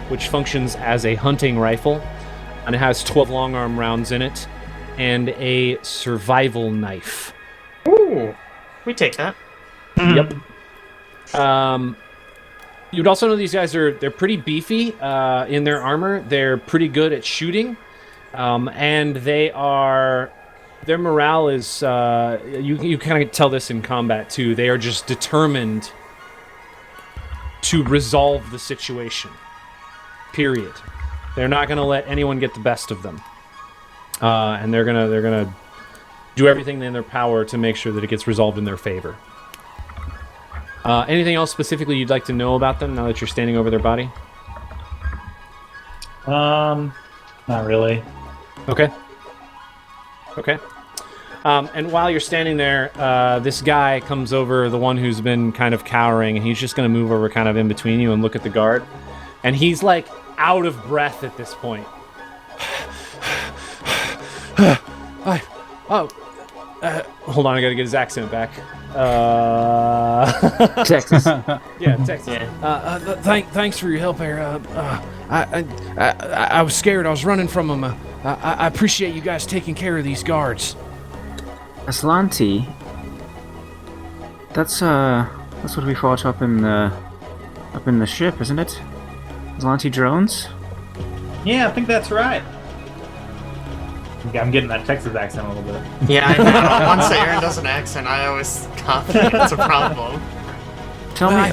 which functions as a hunting rifle, and it has 12 long arm rounds in it, and a survival knife. Ooh, we take that. Yep. You'd also know these guys they're pretty beefy in their armor. They're pretty good at shooting, and their morale is you kind of tell this in combat too. They are just determined to resolve the situation. Period. They're not going to let anyone get the best of them, and they're gonna do everything in their power to make sure that it gets resolved in their favor. Anything else specifically you'd like to know about them now that you're standing over their body? Not really. Okay. And while you're standing there, this guy comes over, the one who's been kind of cowering, and he's just going to move over kind of in between you and look at the guard. And he's like out of breath at this point. Hold on, I got to get his accent back. Texas. Yeah, Texas. Thanks for your help here. I was scared. I was running from them. I appreciate you guys taking care of these guards. Aslanti. That's what we fought up in the ship, isn't it? Aslanti drones. Yeah, I think that's right. I'm getting that Texas accent a little bit. Yeah, I know. Once Aaron does an accent, I always confident it's a problem. Tell me,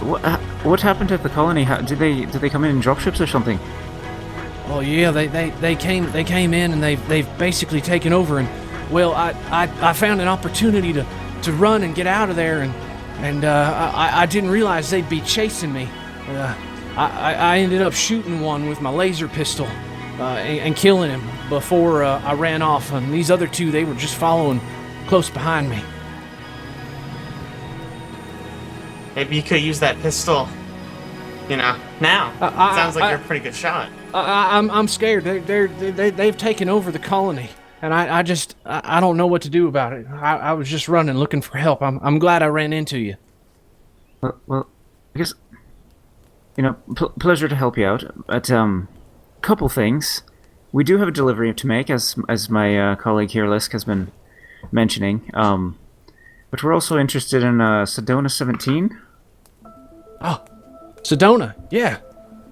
what happened to the colony? Did they come in dropships or something? Well, yeah, they came in and they've basically taken over, and well, I found an opportunity to run and get out of there, and I didn't realize they'd be chasing me. I ended up shooting one with my laser pistol and killing him before I ran off, and these other two, they were just following close behind me. Maybe you could use that pistol, now. Sounds like you're a pretty good shot. I'm scared. They've taken over the colony, and I don't know what to do about it. I was just running, looking for help. I'm glad I ran into you. Well, I guess, pleasure to help you out. But couple things. We do have a delivery to make, as my colleague here, Lisk, has been mentioning. But we're also interested in Sedona 17. Oh, Sedona, yeah.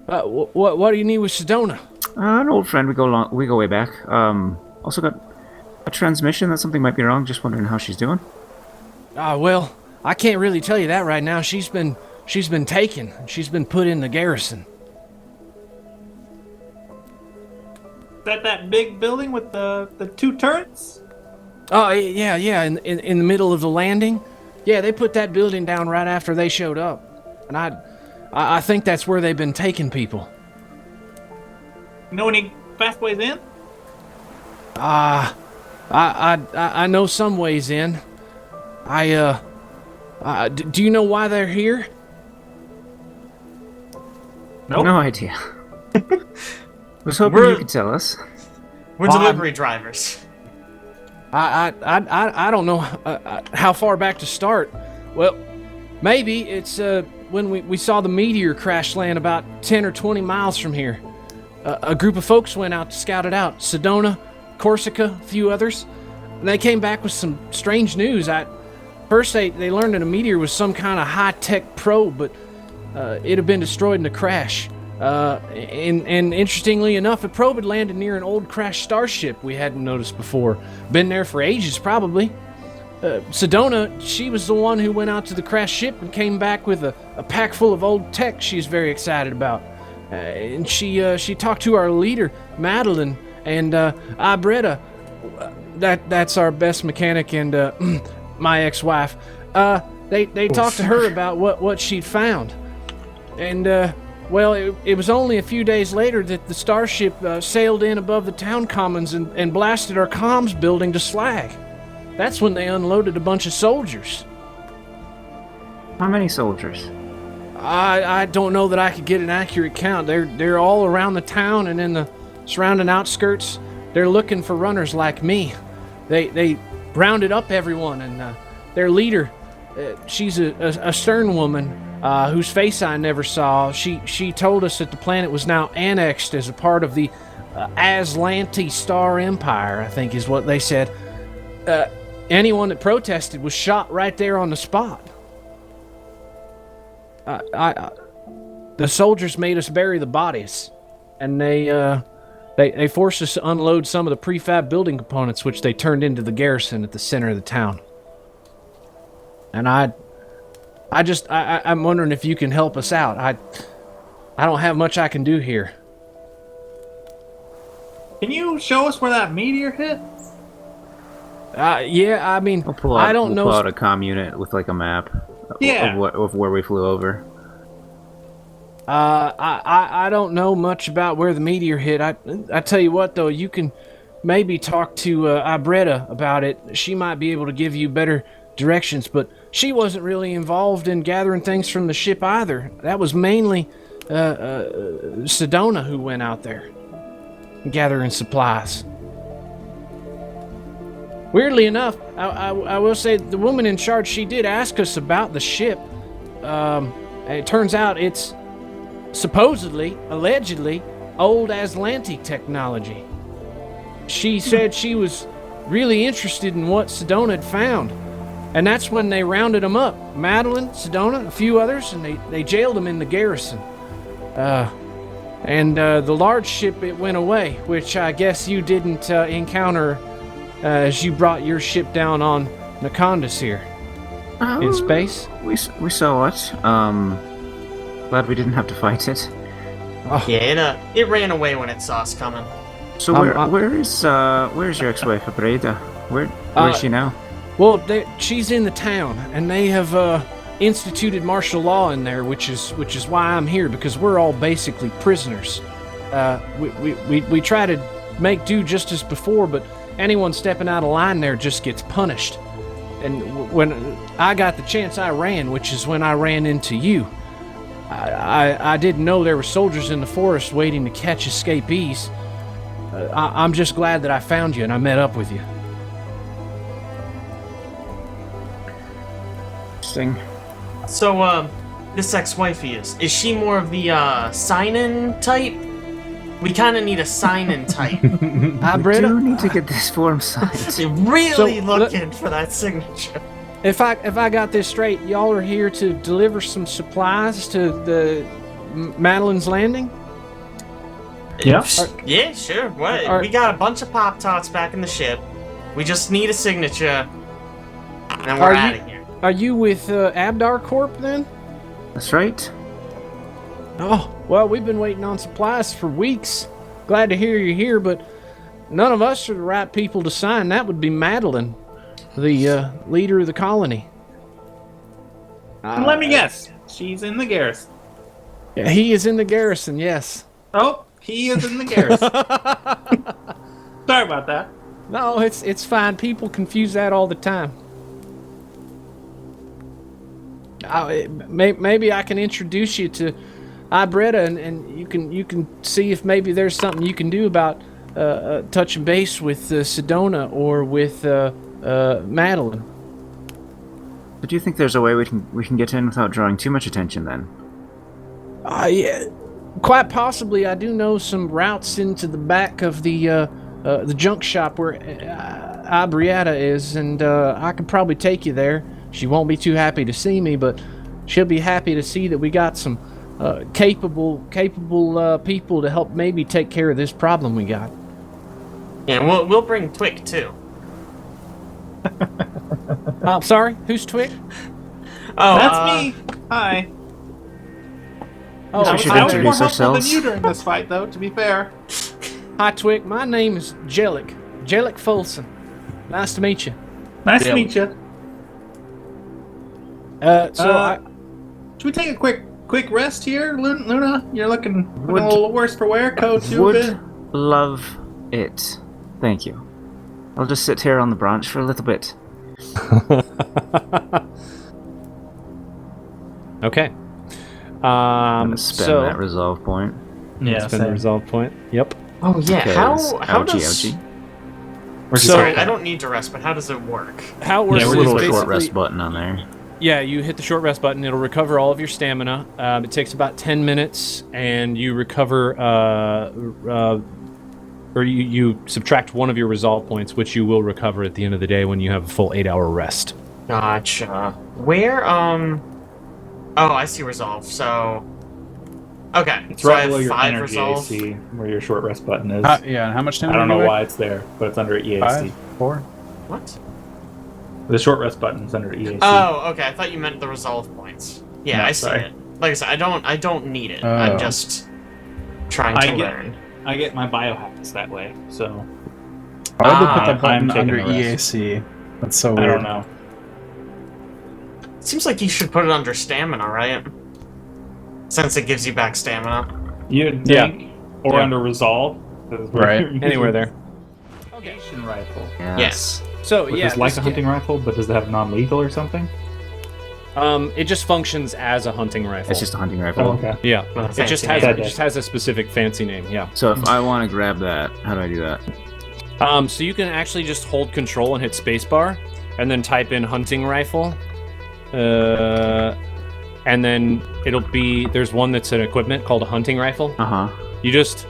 What do you need with Sedona? An old friend. We go way back. Also got a transmission that something might be wrong. Just wondering how she's doing. Well, I can't really tell you that right now. She's been taken. She's been put in the garrison. Is that big building with the two turrets? Oh, yeah, in the middle of the landing. Yeah, they put that building down right after they showed up. And I think that's where they've been taking people. Know any fast ways in? I know some ways in. Do you know why they're here? Nope. No idea. Was hoping you could tell us. We're delivery drivers. I don't know how far back to start. Well, maybe it's when we saw the meteor crash land about 10 or 20 miles from here. A group of folks went out to scout it out. Sedona, Corsica, a few others. And they came back with some strange news. First, they learned that a meteor was some kind of high-tech probe, but it had been destroyed in the crash. And interestingly enough, the probe had landed near an old crashed starship we hadn't noticed before. Been there for ages, probably. Sedona, she was the one who went out to the crashed ship and came back with a pack full of old tech she's very excited about. And she talked to our leader, Madelon, and Ibretta. That's our best mechanic and my ex-wife. They talked to her about what she'd found. And well, it was only a few days later that the starship sailed in above the town commons and blasted our comms building to slag. That's when they unloaded a bunch of soldiers. How many soldiers? I don't know that I could get an accurate count. They're all around the town and in the surrounding outskirts. They're looking for runners like me. They rounded up everyone, and their leader, she's a stern woman whose face I never saw. She told us that the planet was now annexed as a part of the Aslanti Star Empire, I think is what they said. Anyone that protested was shot right there on the spot. The soldiers made us bury the bodies, and they forced us to unload some of the prefab building components, which they turned into the garrison at the center of the town. And I'm wondering if you can help us out. I don't have much I can do here. Can you show us where that meteor hit? Yeah, I mean, I don't know. We'll pull out a comm unit with like a map. Yeah. Of where we flew over. I don't know much about where the meteor hit. I tell you what, though, you can maybe talk to Ibretta about it. She might be able to give you better directions, but she wasn't really involved in gathering things from the ship either. That was mainly Sedona who went out there gathering supplies. Weirdly enough, I will say the woman in charge, she did ask us about the ship. It turns out it's supposedly, allegedly, old Aslanti technology. She said she was really interested in what Sedona had found. And that's when they rounded them up. Madelon, Sedona, a few others, and they jailed them in the garrison. And the large ship, it went away, which I guess you didn't encounter as you brought your ship down on Nacondas here. In space? We saw it. Glad we didn't have to fight it. Oh, Yeah, it ran away when it saw us coming. So where's your ex-wife, Breda? Where is she now? well, she's in the town, and they have instituted martial law in there, which is why I'm here, because we're all basically prisoners. We try to make do just as before, but anyone stepping out of line there just gets punished. And when I got the chance, I ran, which is when I ran into you. I didn't know there were soldiers in the forest waiting to catch escapees. I'm just glad that I found you and I met up with you. Interesting. So, this ex-wifey is she more of the sign-in type? We kind of need a sign-in type. We do need to get this form signed. You're really looking for that signature. If I got this straight, y'all are here to deliver some supplies to the Madelon's Landing? Yeah. Yeah, sure. What? We got a bunch of Pop-Tarts back in the ship. We just need a signature, and we're out of here. Are you with Abdar Corp then? That's right. Oh, well, we've been waiting on supplies for weeks. Glad to hear you're here, but none of us are the right people to sign. That would be Madelon, the leader of the colony. Let me guess. She's in the garrison. Yeah, he is in the garrison, yes. Oh, he is in the garrison. Sorry about that. No, it's fine. People confuse that all the time. Maybe I can introduce you to Ibretta, and you can see if maybe there's something you can do about touching base with Sedona or with Madelon. But do you think there's a way we can get in without drawing too much attention then? Yeah, quite possibly. I do know some routes into the back of the junk shop where Ibretta is, and I could probably take you there. She won't be too happy to see me, but she'll be happy to see that we got some capable people to help maybe take care of this problem we got. Yeah, we'll bring Twick too. I'm sorry, who's Twick? Oh, that's me. Hi. Oh, We should I was more introduce helpful than ourselves. you during this fight, though. To be fair. Hi, Twick. My name is Jellic Folsom. Nice to meet you. Nice to meet you. Should we take a quick rest here, Luna? You're looking a little worse for wear. Coat too a bit. Would love it. Thank you. I'll just sit here on the branch for a little bit. Okay. I'm gonna spend that resolve point. Yeah, spend the resolve point. Yep. Oh yeah. Because How does? ouchie. Sorry, I don't need to rest, but how does it work? How it works There's is a little basically, short rest button on there. Yeah, you hit the short rest button. It'll recover all of your stamina. It takes about 10 minutes, and you recover, or you subtract one of your resolve points, which you will recover at the end of the day when you have a full 8-hour rest. Gotcha. Where, Oh, I see resolve, so... Okay, It's so right I below have your 5 energy resolve. AC, where your short rest button is. Yeah, and how much time? I don't know why it's there, but it's under EAC. 5, 4. What? The short rest button is under EAC. Oh, okay, I thought you meant the resolve points. Yeah, No, I see sorry. it. Like I said, I don't need it. Oh. I'm just trying to learn. I get my biohacks that way, so Why would they put that I'm button taking under the rest. EAC? That's so weird. I don't know. Seems like you should put it under stamina, right? Since it gives you back stamina. You'd think, or Yeah. under resolve. Right. Anywhere there. Okay. Rifle. Yes. So, Which yeah. is like this a hunting rifle, but does it have non-lethal or something? It just functions as a hunting rifle. It's just a hunting rifle. Oh, okay. Yeah. Well, It just fancy has name. a specific fancy name. Yeah. So if I want to grab that, how do I do that? So you can actually just hold control and hit spacebar, and then type in hunting rifle, and then there's one that's an equipment called a hunting rifle. Uh-huh. You just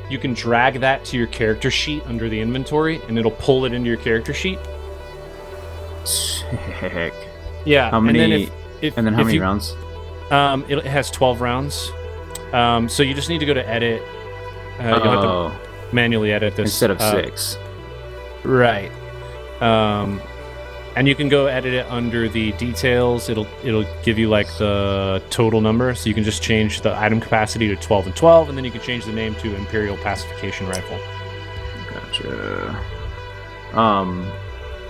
you can drag that to your character sheet under the inventory, and it'll pull it into your character sheet. Sick. Yeah. How many? And then How many rounds? It has 12 rounds. So you just need to go to edit. You'll have to manually edit this Instead of 6. Right. And you can go edit it under the details. It'll give you like the total number, so you can just change the item capacity to 12 and 12, and then you can change the name to Imperial Pacification Rifle. Gotcha.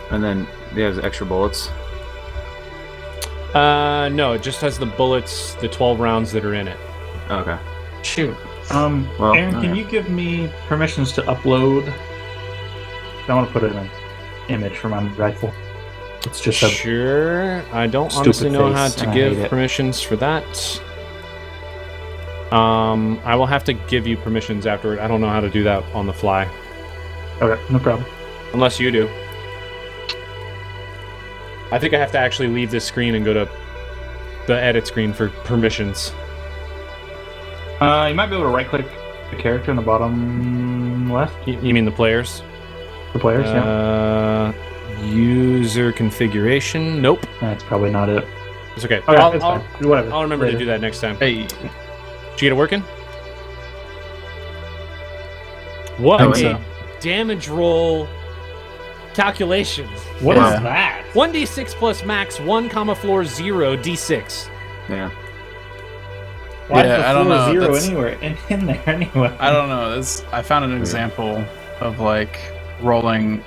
And then it has extra bullets. No, it just has the bullets, the 12 rounds that are in it. Okay. Shoot. Well, Aaron, can you give me permissions to upload? I want to put in an image for my rifle. It's just a Sure. I don't stupid honestly know how face, to and I hate give it. permissions for that. I will have to give you permissions afterward. I don't know how to do that on the fly. Okay, no problem. Unless you do. I think I have to actually leave this screen and go to the edit screen for permissions. You might be able to right-click the character in the bottom left. You mean the players? The players, yeah. User configuration. Nope. That's probably not it. It's okay. Okay, it's fine. Whatever. I'll remember to Later. do that next time. Hey, Did you get it working? What Oh, a so. Damage roll calculation. What is Yeah. that? 1d6 plus max 1, floor 0 d6. Yeah. Why Yeah, is the I don't floor know. zero That's- anywhere in there anyway? I don't know. I found an example of like rolling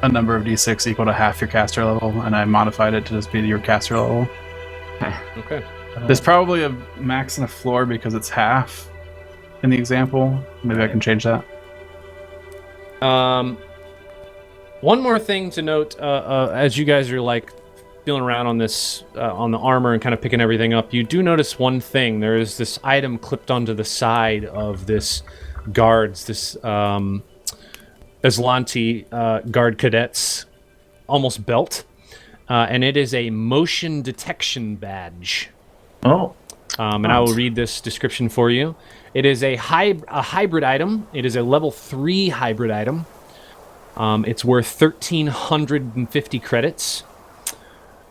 a number of d6 equal to half your caster level, and I modified it to just be your caster level. Okay. There's probably a max and a floor because it's half in the example. Maybe I can change that. One more thing to note, as you guys are like feeling around on this, on the armor and kind of picking everything up, you do notice one thing. There is this item clipped onto the side of this guards, this Aslanti guard cadets, almost belt, and it is a motion detection badge. Oh. And I will read this description for you. It is a hybrid item. It is a level 3 hybrid item. It's worth 1,350 credits.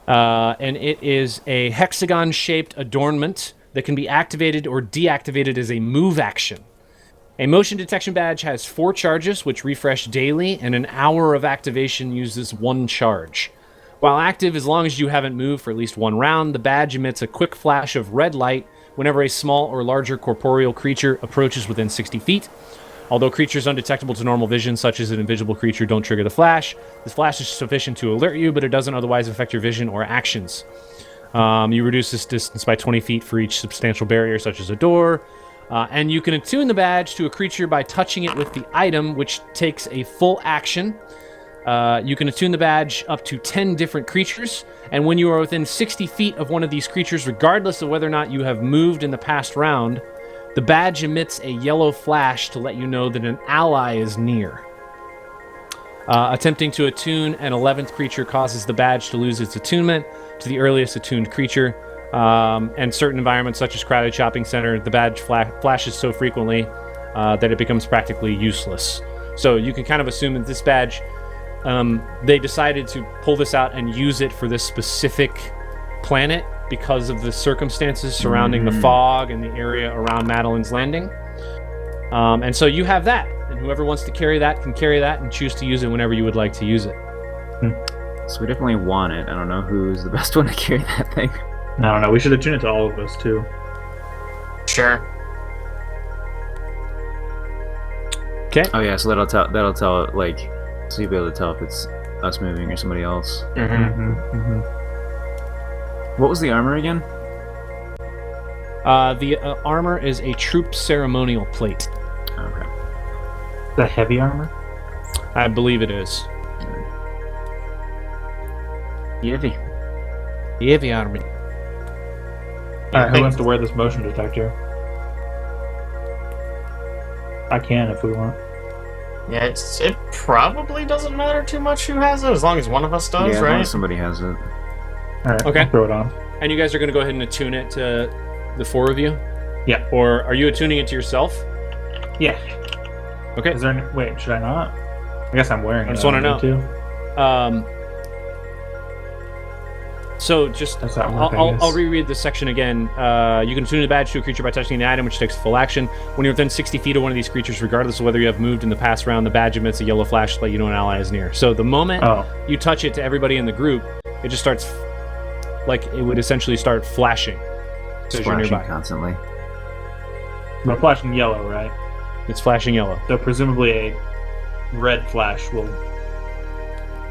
And it is a hexagon-shaped adornment that can be activated or deactivated as a move action. A motion detection badge has 4 charges, which refresh daily, and an hour of activation uses 1 charge. While active, as long as you haven't moved for at least 1 round, the badge emits a quick flash of red light whenever a small or larger corporeal creature approaches within 60 feet. Although creatures undetectable to normal vision, such as an invisible creature, don't trigger the flash, this flash is sufficient to alert you, but it doesn't otherwise affect your vision or actions. You reduce this distance by 20 feet for each substantial barrier, such as a door. And you can attune the badge to a creature by touching it with the item, which takes a full action. You can attune the badge up to 10 different creatures, and when you are within 60 feet of one of these creatures, regardless of whether or not you have moved in the past round, the badge emits a yellow flash to let you know that an ally is near. Attempting to attune an 11th creature causes the badge to lose its attunement to the earliest attuned creature. And certain environments, such as crowded shopping center, the badge flashes so frequently that it becomes practically useless. So you can kind of assume that this badge, they decided to pull this out and use it for this specific planet because of the circumstances surrounding the fog and the area around Madelon's Landing. And so you have that, and whoever wants to carry that can carry that and choose to use it whenever you would like to use it. So we definitely want it. I don't know who's the best one to carry that thing. I don't know. We should attune it to all of us too. Sure. Okay. Oh yeah, so that'll tell like, so you'll be able to tell if it's us moving or somebody else. What was the armor again? The armor is a troop ceremonial plate. Okay. The heavy armor. I believe it is. Yevy. Heavy armor. Alright, who wants to wear this motion detector? I can if we want. Yeah, it probably doesn't matter too much who has it, as long as one of us does, Yeah, as long right? as somebody has it. Alright, Okay. I'll throw it on. And you guys are going to go ahead and attune it to the 4 of you? Yeah. Or are you attuning it to yourself? Yeah. Okay. Is there any... Wait, should I not? I guess I'm wearing it. I just wanna don't know. need to. So just, That's not working, I guess. I'll reread this section again. You can attune the badge to a creature by touching the item, which takes full action. When you're within 60 feet of one of these creatures, regardless of whether you have moved in the past round, the badge emits a yellow flash to let you know an ally is near. So the moment you touch it to everybody in the group, it just starts, like, it would essentially start flashing. So you're Flashing nearby. constantly. But flashing yellow, right? It's flashing yellow. So presumably a red flash will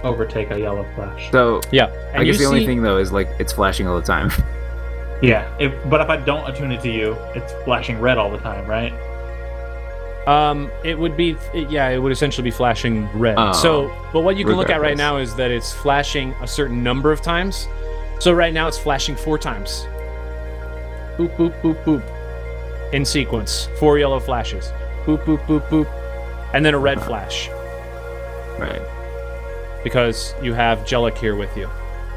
overtake a yellow flash. So Yeah. I guess the only thing though is like it's flashing all the time. Yeah, but if I don't attune it to you, it's flashing red all the time, right? It would be, it would essentially be flashing red. But what you can look at right now is that it's flashing a certain number of times. So right now it's flashing 4 times. Boop, boop, boop, boop. In sequence. 4 yellow flashes. Boop, boop, boop, boop. And then a red flash. Right. Because you have Jellic here with you.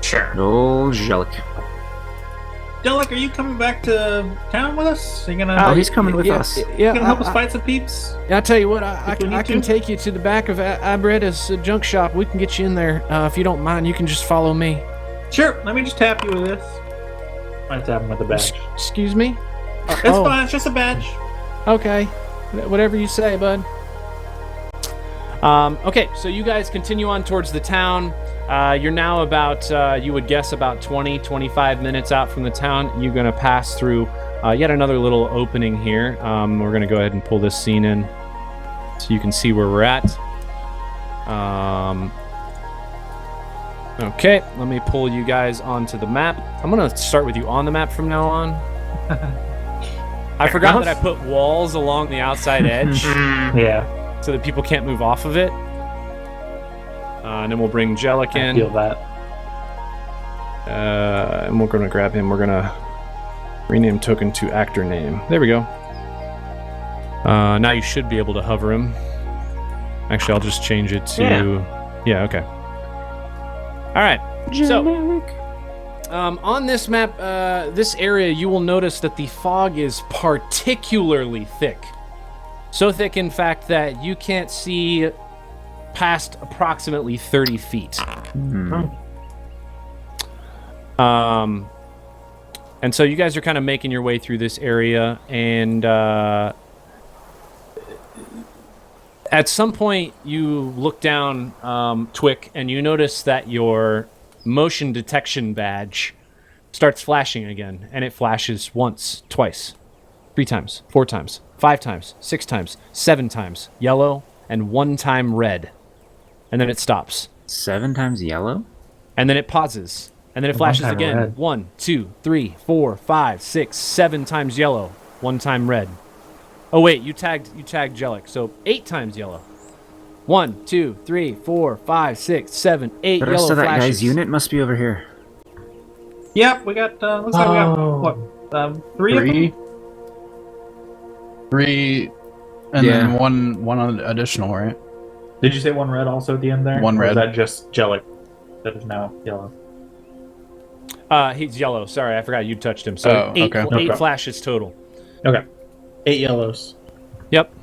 Sure. Oh, Jellic. Delic, are you coming back to town with us? Are you gonna? He's coming with us. Yeah, gonna help us fight some peeps? I'll tell you what, I we need can to. take you to the back of Abretta's junk shop. We can get you in there. If you don't mind, you can just follow me. Sure. Let me just tap you with this. I tap him with the badge. Excuse me? It's Oh. fine. It's just a badge. Okay. Whatever you say, bud. Okay, so you guys continue on towards the town. You're now about, you would guess, about 20, 25 minutes out from the town. You're going to pass through yet another little opening here. We're going to go ahead and pull this scene in so you can see where we're at. Okay, let me pull you guys onto the map. I'm going to start with you on the map from now on. I forgot that I put walls along the outside edge. Yeah. So that people can't move off of it. And then we'll bring Jellic I in. feel that. And we're going to grab him. We're going to rename token to actor name. There we go. Now you should be able to hover him. Actually, I'll just change it to... Yeah, okay. All right. So, on this map, this area, you will notice that the fog is particularly thick. So thick, in fact, that you can't see past approximately 30 feet. And so you guys are kind of making your way through this area, and at some point you look down, Twick, and you notice that your motion detection badge starts flashing again, and it flashes once, twice, 3 times, 4 times, 5 times, 6 times, 7 times, yellow, and 1 time red. And then it stops. 7 times yellow? And then it pauses. And then it flashes time again. red. 1, 2, 3, 4, 5, 6, 7 times yellow, 1 time red. Oh wait, you tagged Jellic, so 8 times yellow. 1, 2, 3, 4, 5, 6, 7, 8 The yellow rest of that flashes. guy's unit must be over here. Yep, we got. Looks like we got what? 3 of them? 3, and then one additional, right? Did you say 1 red also at the end there? One Or red. is that just Jellic that is now yellow? He's yellow. Sorry, I forgot you touched him. So Oh, 8 okay. flashes total. Okay. 8 yellows. Yep. Looks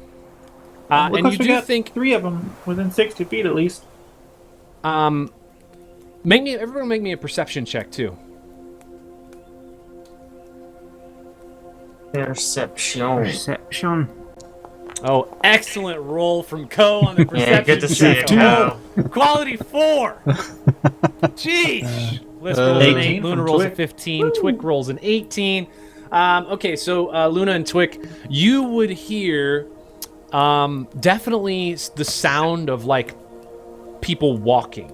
And like you we do got think 3 of them within 60 feet at least. everyone make me a perception check too. Perception. Oh, excellent roll from Ko on the perception Yeah, good to see check. it, Ko. Oh, quality 4. Jeez. Liz rolls an 8, 18 Luna from rolls a Twick. 15, Twick rolls an 18. Okay, so Luna and Twick, you would hear definitely the sound of like people walking,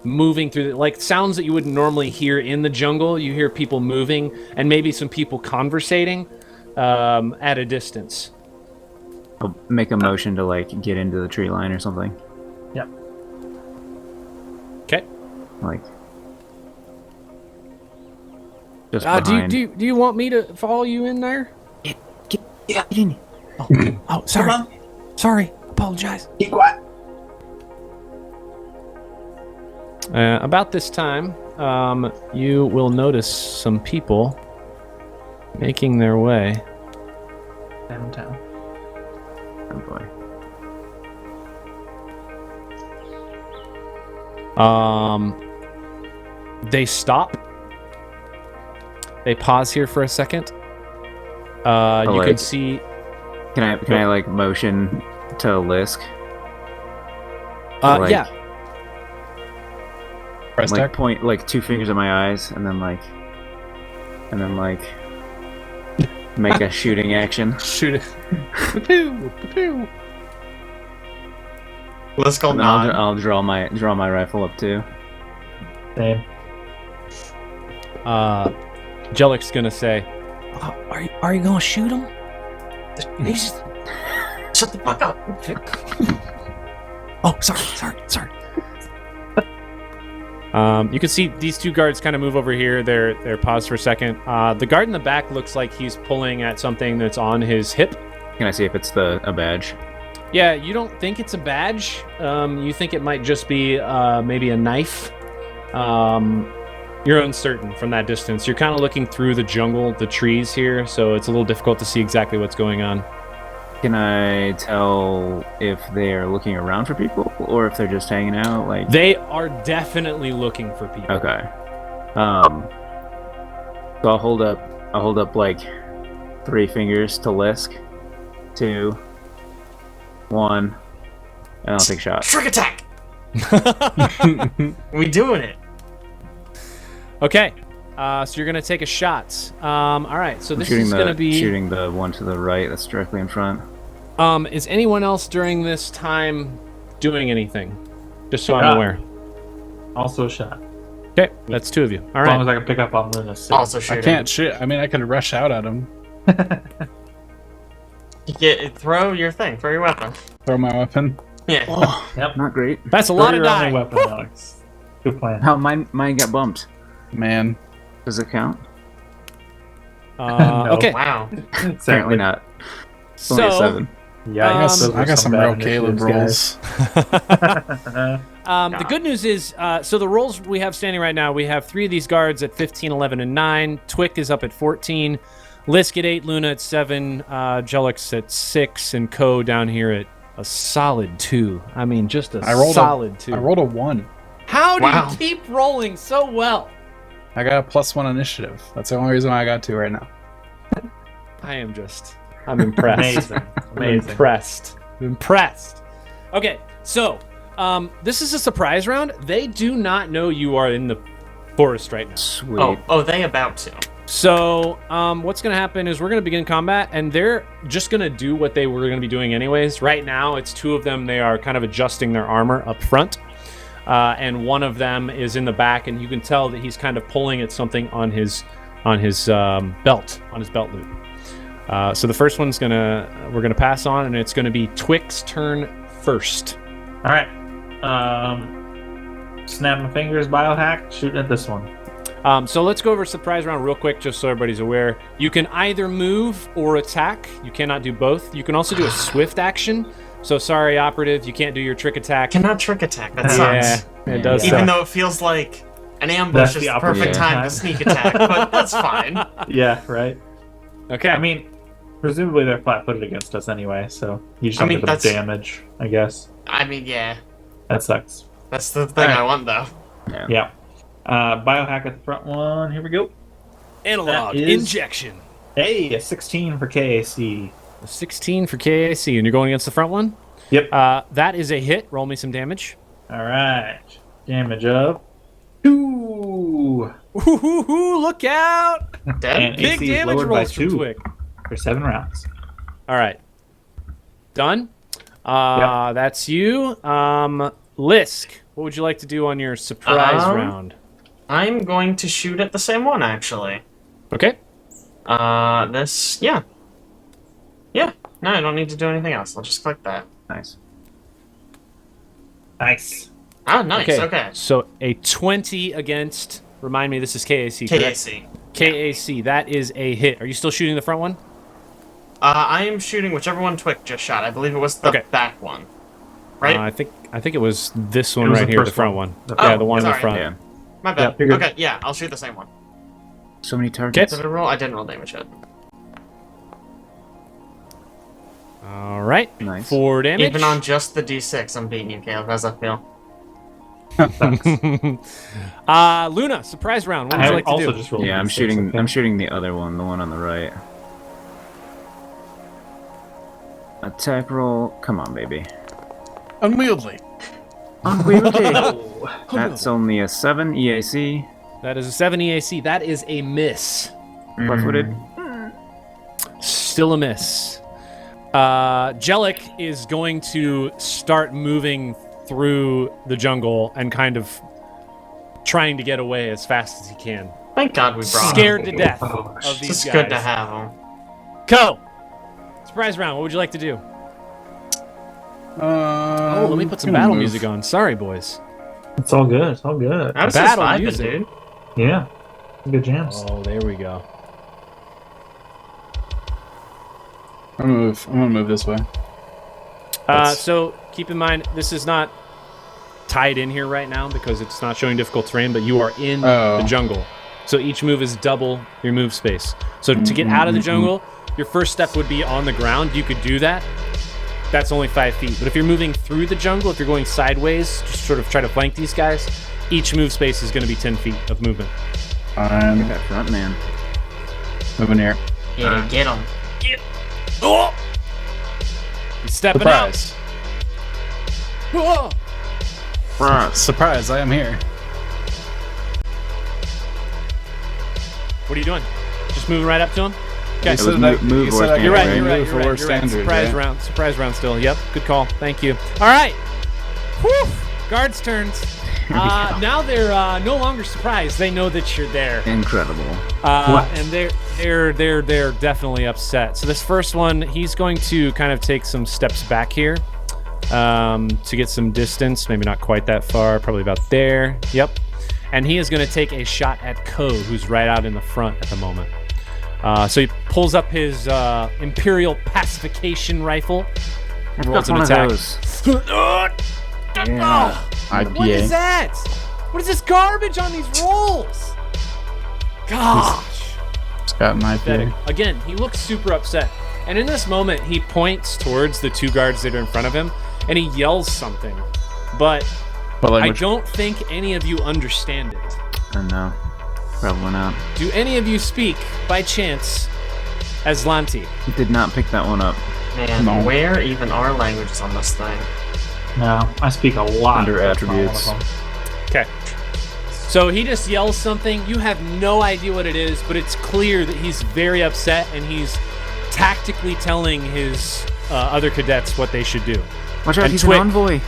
moving through, like sounds that you wouldn't normally hear in the jungle. You hear people moving and maybe some people conversating at a distance. I'll make a motion to like get into the tree line or something. Yep. Okay. Like just Do behind. you want me to follow you in there? Get in. Oh, sorry. Sorry. Apologize. Keep quiet. About this time, you will notice some people making their way. Downtown. Oh boy. They stop they pause here for a second. You like- can see. Can I like motion to Lisk? Yeah. Press Like deck. point like 2 fingers at my eyes, and then like make a shooting action. Shoot it. Pew, pew. Let's go And then nod. I'll draw my rifle up too. Same. Jellic's gonna say, "Are you gonna shoot him?" Shut the fuck up. Oh, sorry. You can see these two guards kind of move over here. They're paused for a second. The guard in the back looks like he's pulling at something that's on his hip. Can I see if it's a badge? Yeah, you don't think it's a badge. You think it might just be maybe a knife. You're uncertain from that distance. You're kind of looking through the jungle, the trees here, so it's a little difficult to see exactly what's going on. Can I tell if they're looking around for people or if they're just hanging out? Like They are definitely looking for people. okay. So I'll hold up like 3 fingers to Lisk. 2, 1, and I'll take a shot. Trick attack! We doing it. Okay, so you're gonna take a shot. All right, so I'm this is gonna be. shooting the one to the right that's directly in front. Is anyone else during this time doing anything? Just so I'm Yeah. aware. Also a shot. Okay, that's 2 of you. All As long right. as I can pick up on Luna's. Also I shooting. can't shoot. I mean, I could rush out at him, Throw your thing. Throw your weapon. throw my weapon. Yeah. Yep. Not great. That's a lot Throw of your only die. weapon, Alex. Good plan. How mine got bumped? Man, Does it count? No. Okay, Wow. Apparently not. It's only a so 7. Yeah, I got some real Caleb rolls. the good news is, so the rolls we have standing right now, we have 3 of these guards at 15, 11, and 9. Twick is up at 14. Lisk at 8, Luna at 7, Jelix at 6, and Co down here at a solid 2. I mean, just a solid 2. I rolled a 1. How do Wow. you keep rolling so well? I got a +1 initiative. That's the only reason why I got 2 right now. I'm impressed. Amazing. I'm Amazing. impressed. Okay, so this is a surprise round. They do not know you are in the forest right now. Sweet. Oh, they about to. So what's going to happen is we're going to begin combat, and they're just going to do what they were going to be doing anyways. Right now, it's 2 of them. They are kind of adjusting their armor up front, and one of them is in the back, and you can tell that he's kind of pulling at something on his belt loop. So the first one's we're gonna pass on, and it's gonna be Twick's turn first. All right. Snap my fingers, biohack, shooting at this one. So let's go over surprise round real quick, just so everybody's aware. You can either move or attack. You cannot do both. You can also do a swift action. So sorry, operative, you can't do your trick attack. Cannot trick attack. That Yeah, sucks. it does. Even suck. though it feels like an ambush That's is the the perfect opposite time time. to sneak attack, but that's fine. Yeah, right. Okay. I mean, presumably they're flat-footed against us anyway, so you just I don't mean, get the that's- damage, I guess. I mean, yeah. That sucks. That's the thing I want, though. Yeah. Biohack at the front one. Here we go. Analog that is- injection. Hey, a 16 for KAC. A 16 for KAC, and you're going against the front one? Yep. That is a hit. Roll me some damage. All right. Damage of 2. Ooh, look out! Dead? And Big AC is damage lowered by rolls from 2 Twick. for 7 rounds. All right. Done? That's you. Lisk, what would you like to do on your surprise round? I'm going to shoot at the same one, actually. Okay. Yeah. Yeah. No, I don't need to do anything else. I'll just click that. Nice. Nice. Oh, nice. Okay. So a 20 against. Remind me, this is KAC. correct? KAC. KAC. That is a hit. Are you still shooting the front one? I am shooting whichever one Twick just shot. I believe it was the Okay. back one. Right? I think it was this one It was right the here, the first front one. one. Oh, Yeah, the one in the sorry. front. Yeah. My bad. you're good. Okay, yeah, I'll shoot the same one. So many targets. Did I roll? I didn't roll damage yet. All right. Nice. 4 damage. Even on just the D6, I'm beating you, Caleb. How's that feel? Luna, surprise round. What would I you like to also do? just rolled. Yeah, I'm D6, shooting. okay. I'm shooting the other one, the one on the right. Attack roll. Come on, baby. Unwieldy. Unwieldy. That's only a 7 EAC. That is a 7 EAC. That is a miss. Flat-footed. Still a miss. Jellic is going to start moving through the jungle and kind of trying to get away as fast as he can. Thank God we brought Scared him. to death Oh, of It's these just guys. good to have him. Go! Surprise round. What would you like to do? Oh, let me put some battle music on. Sorry, boys. It's all good. It's all good. I was Battle just vibing, music. dude. Yeah. Good jams. Oh, there we go. I'm gonna move this way. So keep in mind, this is not tied in here right now because it's not showing difficult terrain, but you are in the jungle. So each move is double your move space. So to get out of the jungle, your first step would be on the ground. You could do that. That's only 5 feet. But if you're moving through the jungle, if you're going sideways, just sort of try to flank these guys, each move space is going to be 10 feet of movement. I'm That front man. moving here. Get him. Oh! He's stepping Surprise. out. Oh! Surprise, I am here. What are you doing? Just moving right up to him? Okay. You was said move you or said I standard, could You're right, right? you're right, move you're for right. standard, Surprise yeah? round. Surprise round still. Yep, good call. Thank you. All right. Whew. Guards' turns. Now they're no longer surprised. They know that you're there. Incredible. And they're definitely upset. So this first one, he's going to kind of take some steps back here to get some distance. Maybe not quite that far. Probably about there. Yep. And he is going to take a shot at Ko, who's right out in the front at the moment. So he pulls up his Imperial Pacification Rifle. I've Rolls got one an of attack. those. Yeah. What is that? What is this garbage on these rolls? Gosh. It's got an Pathetic. IPA. Again, he looks super upset. And in this moment, he points towards the 2 guards that are in front of him, and he yells something. But What I language? don't think any of you understand it. Oh no. Probably not. Do any of you speak, by chance, Aslanti? Did not pick that one up. Man, No. where even are languages on this thing? No, I speak a lot. Under but not one of attributes. them. Okay. So he just yells something. You have no idea what it is, but it's clear that he's very upset, and he's tactically telling his other cadets what they should do. Watch out, And he's Twig. an envoy.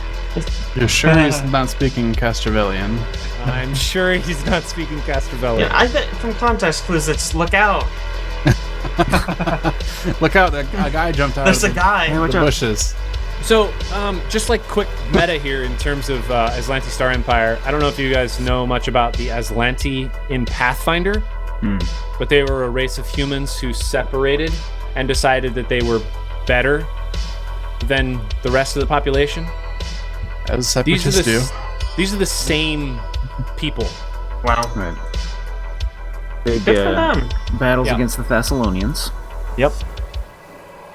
You're sure he's not speaking Castrovillian? I'm sure he's not speaking Castrovelli. Yeah, I bet from context clues, it's look out. Look out! A guy jumped out There's of a the guy. watch the out. bushes. So, just like quick meta here in terms of Aslanti Star Empire, I don't know if you guys know much about the Aslanti in Pathfinder, but they were a race of humans who separated and decided that they were better than the rest of the population. As separatists do. These are the same people. Wow. Right. Big Good for them. battles Yeah. against the Thessalonians. Yep.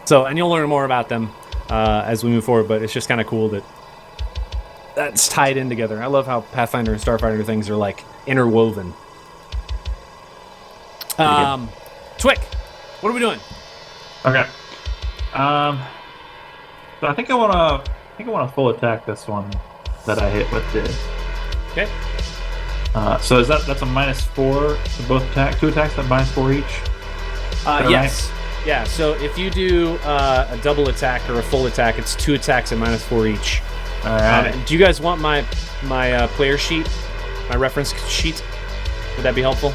So, and you'll learn more about them as we move forward, but it's just kind of cool that that's tied in together. I love how Pathfinder and Starfinder things are like interwoven. Twick, what are we doing? Okay. So I think I wanna full attack this one that I hit with the. Okay. So that's a -4 to both attack, 2 attacks at -4 each. Alright. Yes. Yeah, so if you do a double attack or a full attack, it's 2 attacks at -4 each. All right. Do you guys want my player sheet, my reference sheet? Would that be helpful?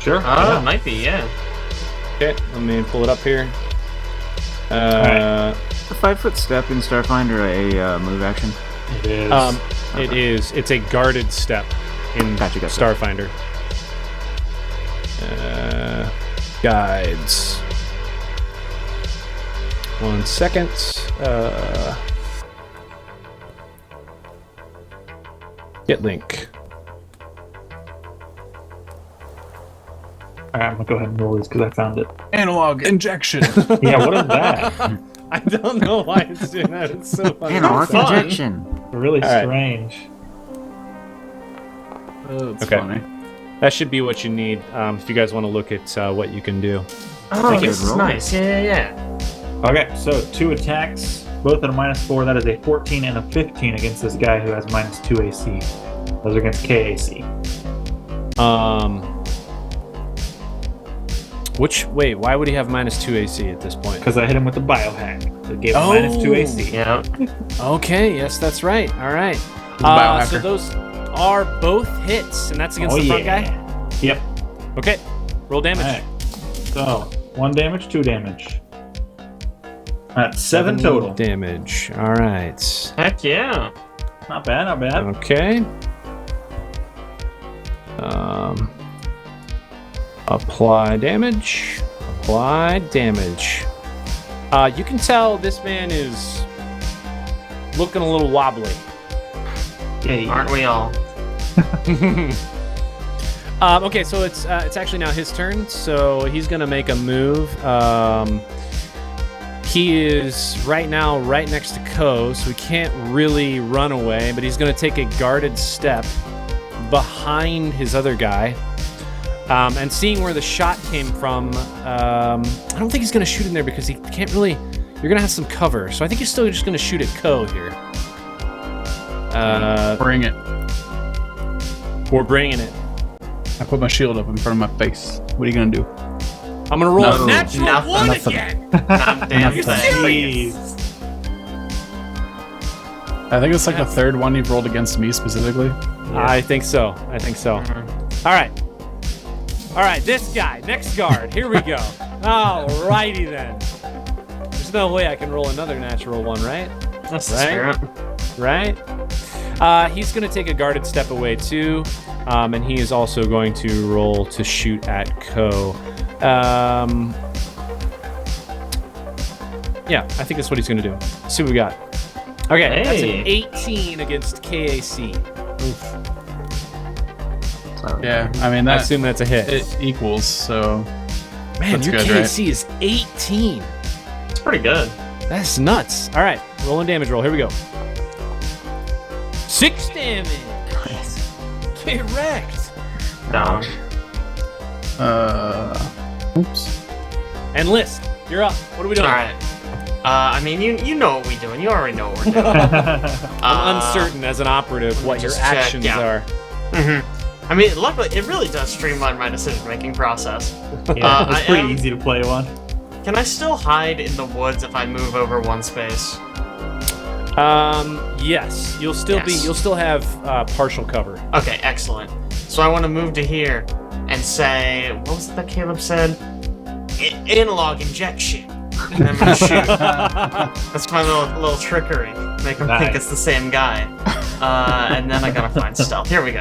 Sure. It might be, yeah. Okay, let me pull it up here. The 5-foot step in Starfinder a move action. It is. It is. It's a guarded step in Gotcha. Starfinder. Guides. 1 second. Get link. All right, I'm gonna go ahead and roll these because I found it. Analog injection. Yeah, what is that? I don't know why it's doing that. It's so funny. Analog fun. injection. Really All right. strange. That's Okay. funny. That should be what you need if you guys want to look at what you can do. Oh, Thank you. this is nice. Yeah. Okay, so 2 attacks, both at a -4. That is a 14 and a 15 against this guy who has -2 AC. Those are against KAC. Wait, why would he have -2 AC at this point? Because I hit him with the biohack. So it gave him Oh. -2 AC. Yeah. Okay, yes, that's right. All right. biohacker. So those are both hits, and that's against the front guy? Yep. Okay, roll damage. Alright. So, 1 damage, 2 damage. That's 7 total. Damage. All right. Heck yeah. Not bad, not bad. Okay. Apply damage. Apply damage. You can tell this man is looking a little wobbly. Yeah, Aren't we all? Okay, so it's actually now his turn. So he's gonna make a move. He is right now right next to Ko, so he can't really run away. But he's gonna take a guarded step behind his other guy. And seeing where the shot came from, I don't think he's gonna shoot in there because he can't really. You're gonna have some cover, so I think he's still just gonna shoot at Ko here. Bring it. We're bringing it. I put my shield up in front of my face. What are you gonna do? I'm gonna roll No. a natural Nothing. 1 Nothing. again. Not damn You thing. serious? I think it's like the third one you've rolled against me specifically. I think so. All right. All right, this guy, next guard. Here we go. Alrighty then. There's no way I can roll another natural 1, right? That's the Right? spirit. Right? He's going to take a guarded step away too, and he is also going to roll to shoot at Ko. Yeah, I think that's what he's going to do. Let's see what we got. Okay, that's an Hey. 18 against KAC. So, Yeah, I mean I that assume that's a hit. it equals. So Man, that's your good, KAC is 18. It's pretty good. That's nuts. All right, rolling damage roll. Here we go. 6 damage. Get wrecked. No. oops. And List, you're up. What are we doing? All right. I mean, you know what we're doing. You already know what we're doing. I'm uncertain as an operative what your just check, actions yeah. are. I mean, luckily, it really does streamline my decision-making process. Yeah, it's pretty I am- easy to play one. Can I still hide in the woods if I move over 1 space? Yes, you'll still have partial cover. Okay, excellent. So I want to move to here and say, what was it that Caleb said? Analog injection. And I'm gonna shoot. That's my little trickery. Make them think Nice. it's the same guy. And then I gotta find stealth. Here we go.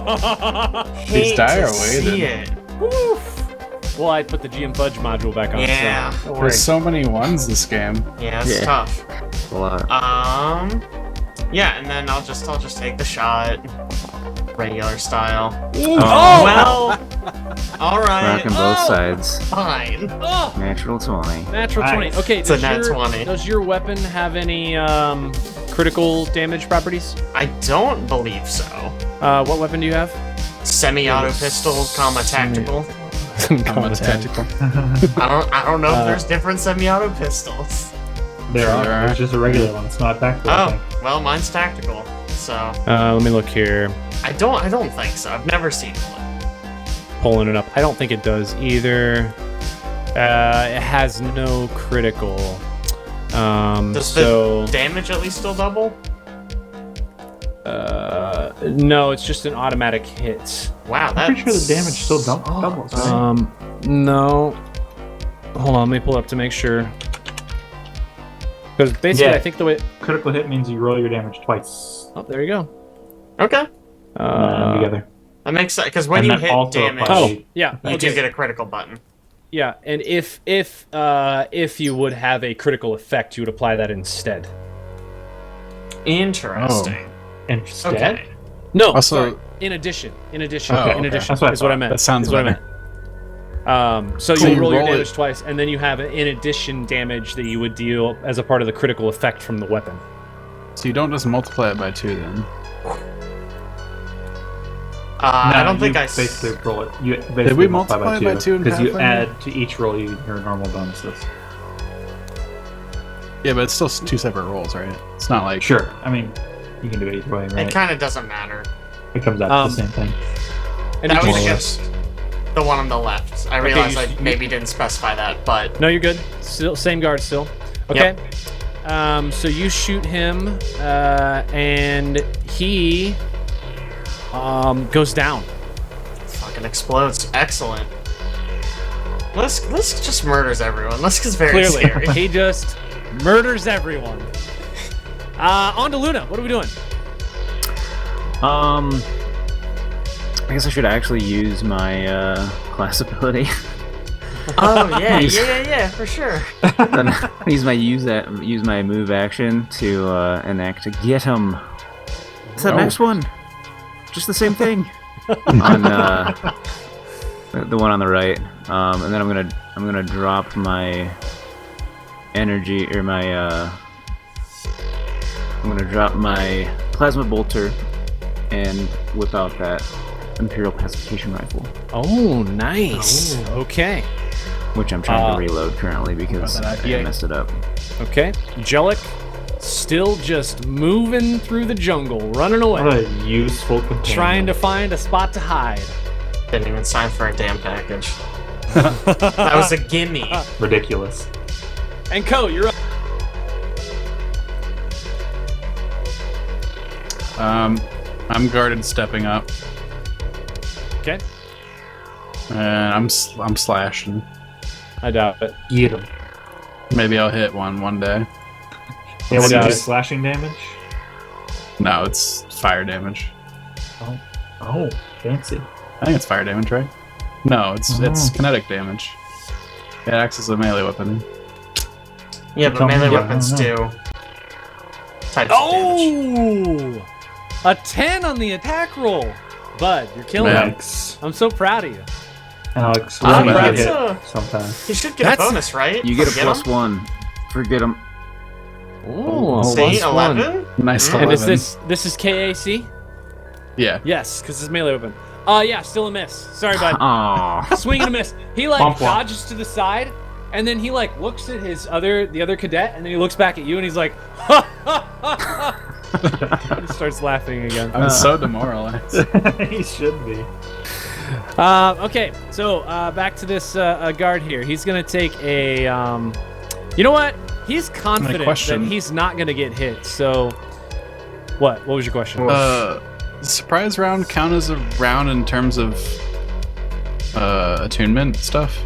Hate die to away, see then. it. Well, I put the GM Fudge module back on. Yeah. So don't worry. There's so many ones this game. Yeah, it's Yeah. tough. a lot. Yeah, and then I'll just take the shot, regular style. Oh! Well, all right, Rocking both sides. fine. Oh! Natural 20. Natural Nice. 20. Okay, It's a nat 20. Does your weapon have any critical damage properties? I don't believe so. What weapon do you have? Semi-auto pistol, comma tactical. I'm a tactical. I don't know if there's different semi-auto pistols. There Sure are. there are. It's just a regular one. It's not tactical. I Oh, think. well, mine's tactical. So Let me look here. I don't think so. I've never seen one. Pulling it up. I don't think it does either. It has no critical. Does So the damage at least still double? no, it's just an automatic hit. Wow, that's I'm pretty sure the damage still doubles. Right? No. Hold on, let me pull it up to make sure. Because basically, Yeah. I think the way. Critical hit means you roll your damage twice. Oh, there you go. Okay. Together. That makes sense because when And you that hit also damage, applies- Oh, yeah. you do Okay. get a critical button. Yeah, and if you would have a critical effect, you would apply that instead. Interesting. Instead? Okay. No, Also- sorry. In addition. Oh, In okay. addition That's what I is what I thought. meant. That sounds is what I better. meant. So So you you roll your roll damage it- twice, and then you have an in addition damage that you would deal as a part of the critical effect from the weapon. So you don't just multiply it by 2 then? I don't think I basically roll it. You basically Did we multiply by 2 in because you Pathfinder? add to each roll your normal bonuses. Yeah, but it's still 2 separate rolls, right? It's not like... Sure. I mean, you can do it either way, right? It kind of doesn't matter. It comes out to the same thing. And That you was can- against the one on the left. I realized you- I maybe didn't specify that, but No, you're good. Still, same guard still. Okay. So you shoot him, and he goes down. fucking explodes. Excellent. Lisk just murders everyone. Lisk is very Clearly, scary. he just murders everyone. On to Luna. What are we doing? I guess I should actually use my class ability. Oh yeah, for sure. Then use my move action to enact a get him. It's that next one. Just the same thing. On the one on the right, and then I'm gonna drop my energy or my I'm gonna drop my plasma bolter and whip out that Imperial pacification rifle, Oh, nice. Okay. which I'm trying to reload currently because Oh, that I IPA. messed it up. Okay. Jellic still just moving through the jungle, running away, What a useful companion. trying to find a spot to hide. Didn't even sign for a damn package. That was a gimme. Ridiculous. And Ko, you're up. I'm guarded stepping up, Okay. and I'm slashing. I doubt it. Eat him. Maybe I'll hit one day. Yeah, what do you got do? it. Slashing damage? No, it's fire damage. Oh, fancy. I think it's fire damage, right? No, it's kinetic damage. It acts as a melee weapon. Yeah, but Tell me, melee yeah, weapons I do don't types of damage. Oh! A 10 on the attack roll. Bud, you're killing Yeah. it. Alex. I'm so proud of you. Alex, Ah, we that's get a- hit sometime. You should get That's- a bonus, right? You get a Forget plus 'em? 1. Forget him. Oh, See, plus one. 11? Nice. Mm. And is 11. this is KAC? Yeah. Yes, because it's melee weapon. Yeah, still a miss. Sorry, bud. Aw. Swing and a miss. He like Bump one. dodges to the side, and then he like looks at the other cadet, and then he looks back at you, and he's like, ha ha ha ha. And starts laughing again. I'm so demoralized. He should be. Okay, so back to this guard here. He's gonna take a. You know what? He's confident that question. he's not gonna get hit. So, what? What was your question? Surprise round count as a round in terms of attunement stuff?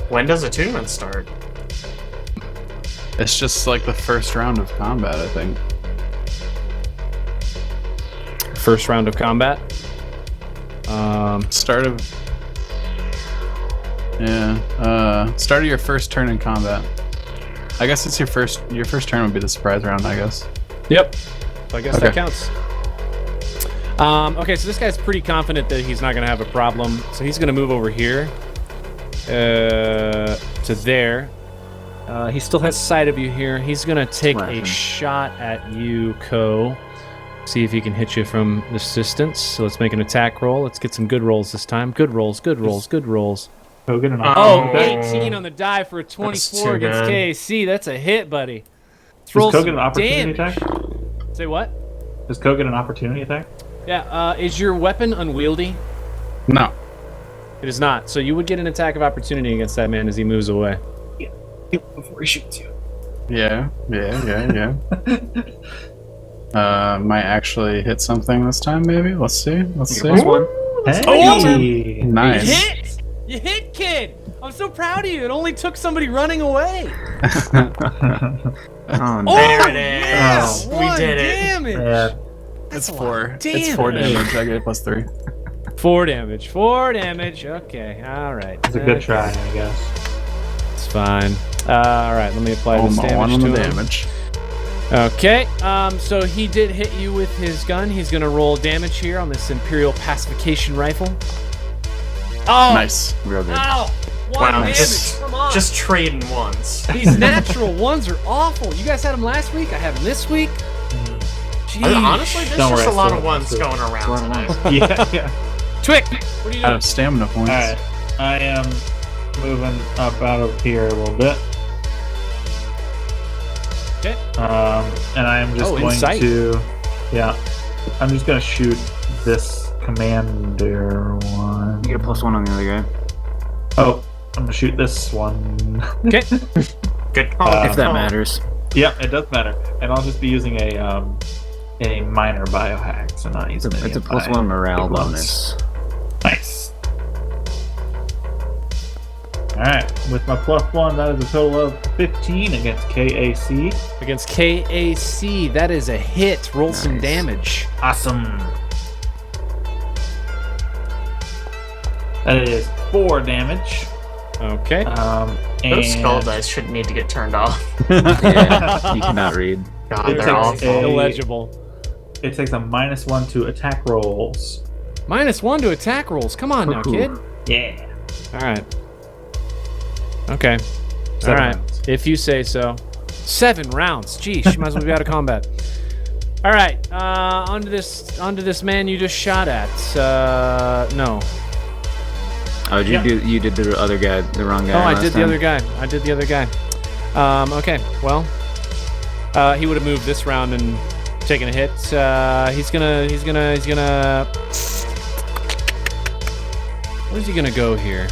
When does attunement start? It's just like the first round of combat, I think. First round of combat. Start of start of your first turn in combat. I guess it's your first turn would be the surprise round, I guess. Yep. So I guess that Okay. counts. Okay, so this guy's pretty confident that he's not going to have a problem. So he's going to move over here to there. He still has sight of you here. He's going to take Slashing. a shot at you, Ko. See if he can hit you from this distance. So let's make an attack roll. Let's get some good rolls this time. Good rolls, good rolls, good rolls. Go get an Oh, Oh. 18 on the die for a 24 too against good. KAC. That's a hit, buddy. Let's Does roll Ko some get an opportunity damage. attack? Say what? Does Ko get an opportunity attack? Yeah, is your weapon unwieldy? No. It is not. So you would get an attack of opportunity against that man as he moves away. Before he shoots you. Yeah. Might actually hit something this time, maybe. Let's see. Plus 1. Hey! Nice. Hit! You hit, kid! I'm so proud of you. It only took somebody running away. Oh, no. There it is. Yes! We One did it. damage. Yeah. It's 4. Damn It's 4 it. damage. I get plus 3. 4 damage. 4 damage. Okay. All right. It's a good try, I guess. It's fine. All right. Let me apply this One damage on to the him. damage. Okay. So he did hit you with his gun. He's gonna roll damage here on this Imperial pacification rifle. Oh, Nice. Real good. Ow! One Wow, damage. just- Come on. Just trading ones. These natural ones are awful. You guys had them last week. I had them this week. Jeez. Honestly, there's Don't just worry, a lot I of still- ones still- going around today. Yeah. Twick, what are you Out doing? of stamina points. Alright. I am moving up out of here a little bit. Okay. And I am just Oh, going insight. to. Yeah. I'm just going to shoot this commander one. You get a +1 on the other guy. Oh, I'm going to shoot this one. Okay. Good call. If that matters. Yeah, it does matter. And I'll just be using a minor biohack, so not using It's a any +1 morale big ones. bonus. Nice. Alright, with my +1, that is a total of 15 against KAC. Against KAC, that is a hit. Roll some Nice. damage. Awesome. That is 4 damage. Okay. Those skull and dice shouldn't need to get turned off. Yeah, you cannot read. God, It they're takes awful. a- Illegible. it takes a -1 to attack rolls. -1 to attack rolls. Come on now, Ooh. kid. Yeah. All right. Okay. 7 All right. rounds. If you say so. 7 rounds. Geesh, you might as well be out of combat. All right. Onto this man you just shot at. No. Oh, did you did the other guy, the wrong guy. Oh, I last did the time? other guy. I did the other guy. Okay. Well, he would have moved this round and taken a hit. He's gonna. Where's he gonna go here?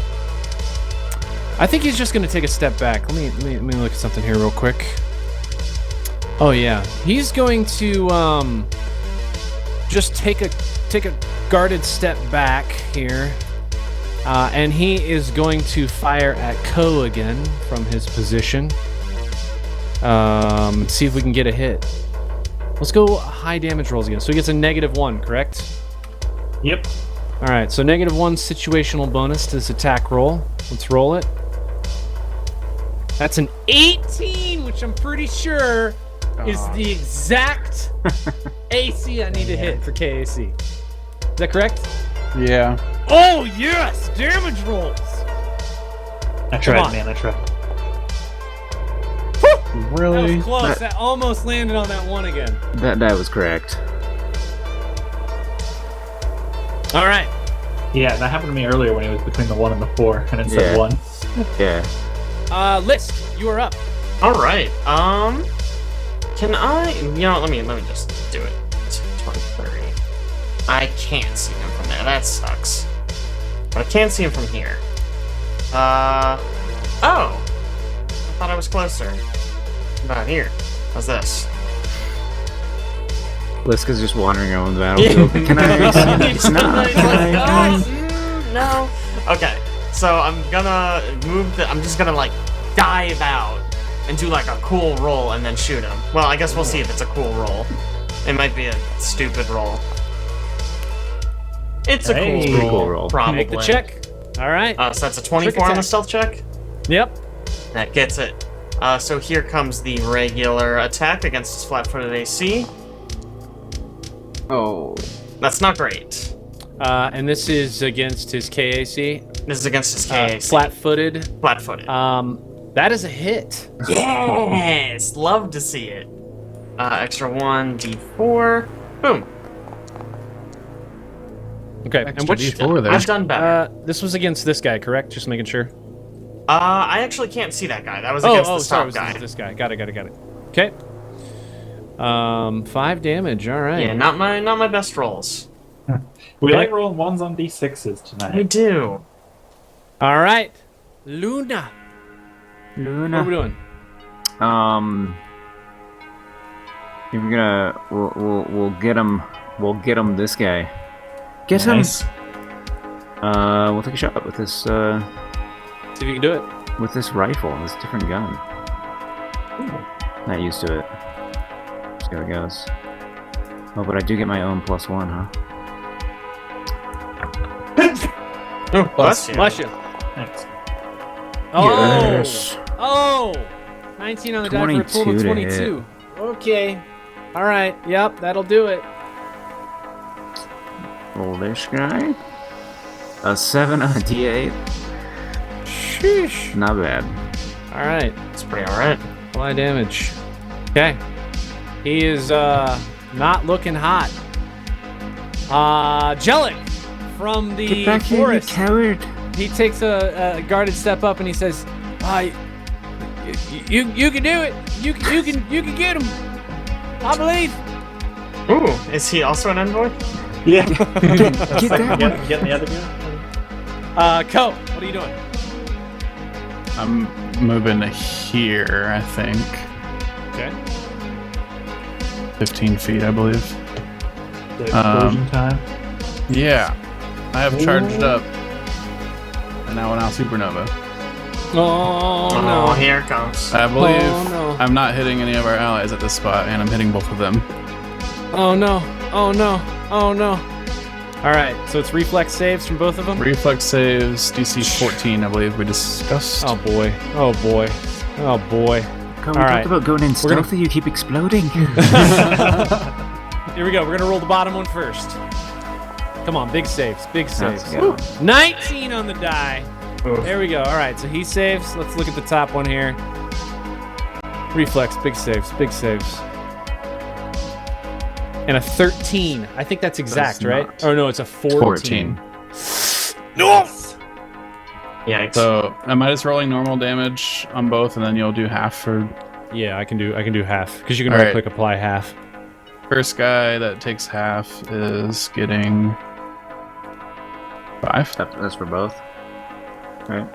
I think he's just gonna take a step back. Let me look at something here real quick. Oh yeah, he's going to just take a guarded step back here. And he is going to fire at Ko again from his position. See if we can get a hit. Let's go high damage rolls again. So he gets a -1, correct? Yep. All right, so -1 situational bonus to this attack roll. Let's roll it. That's an 18, which I'm pretty sure is the exact AC I need to hit for KAC. Is that correct? Yeah. Oh, yes! Damage rolls! I on. tried, man. I tried. That Really? was close. That almost landed on that one again. That was correct. All right. Yeah, that happened to me earlier when it was between the 1 and the 4, and it said Yeah. 1. Yeah. List, you are up. All right. Can I? You know, let me just do it. 20, 30. I can't see him from there. That sucks. But I can see him from here. Oh. I thought I was closer. About here. How's this? Liska's just wandering around the battlefield. Can I? It's not. Can I? No. Okay. So I'm gonna move. I'm just gonna like dive out and do like a cool roll and then shoot him. Well, I guess we'll see if it's a cool roll. It might be a stupid roll. It's a Hey. cool roll. Cool roll. Probably. Make the check. All right. So that's a 24 on the attack. stealth check. Yep. That gets it. So here comes the regular attack against his flat-footed AC. Oh. That's not great. And this is against his KAC. This is against his KAC. Flat-footed. Flat-footed. That is a hit. Yes! Love to see it. Extra 1, D4. Boom. Okay. Extra And which? D4 there. I've done better. This was against this guy, correct? Just making sure. I actually can't see that guy. That was against the sorry. top It guy. was this guy. Got it. Okay. 5 damage. All right. Yeah, not my best rolls. We like rolling 1s on D6s We tonight. do. All right. Luna. What are we Luna. doing? We're gonna. We'll get him. We'll get him. This guy. Get him. Nice. We'll take a shot with this. See if you can do it. With this rifle, this different gun. Not used to it. See how it goes. Oh, but I do get my own +1, huh? Oh, bless you. Bless you. Thanks. Oh. Yes. Oh. 19 on the die for a total of 22 to 22. Okay. All right. Yep. That'll do it. Roll this guy. A 7 on a D8. Sheesh. Not bad. All right. It's pretty alright. Fly damage. Okay. He is not looking hot. Jellic from the Get back forest. here, you coward. He takes a guarded step up and he says, you can do it. You can get him. I believe." Ooh, is he also an envoy? Yeah. Get that one. Getting the other guy. Ko, what are you doing? I'm moving here, I think. Okay. 15 feet, I believe. The explosion time. Yeah. I have charged up. And now supernova. Oh Oh, no. here it comes. I believe Oh, no. I'm not hitting any of our allies at this spot, and I'm hitting both of them. Oh no. Oh no. Oh no. All right. So it's reflex saves from both of them. Reflex saves, DC 14, I believe we discussed. Oh boy. Oh boy. Oh boy. Come, All we right. talked about going in stealthy. You keep exploding. Here we go. We're gonna roll the bottom one first. Come on, big saves. Big saves. Let's go. 19 on the die. Oof. There we go. All right. So he saves. Let's look at the top one here. Reflex. Big saves. Big saves. And a 13. I think that's exact, That's right? not. Oh no, it's a 14. 14. No. Yikes. So, am I just rolling normal damage on both, and then you'll do half for Yeah, I can do half because you can All right right. click apply half. first guy that takes half is getting 5. That's for both. Right.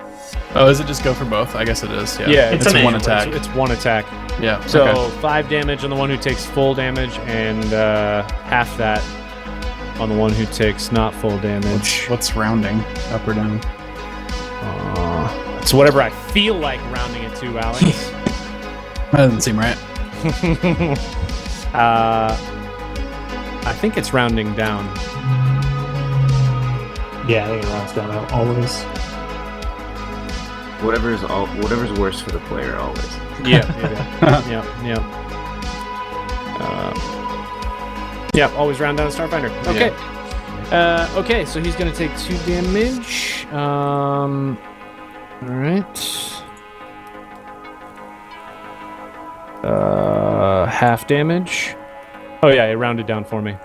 Oh, does it just go for both? I guess it is. Yeah. Yeah, It's it's an one aim. attack. It's one attack. Yeah. So okay. 5 damage on the one who takes full damage, and half that on the one who takes not full damage. What's rounding? Up or down? It's whatever I feel like rounding it to, Alex. That doesn't seem right. I think it's rounding down. Yeah, I think it rounds down always. Whatever's worse for the player always. Yeah. Yep, always round down Starfinder. Okay. Okay, so he's gonna take 2 damage. Alright. Half damage. Oh yeah, it rounded down for me.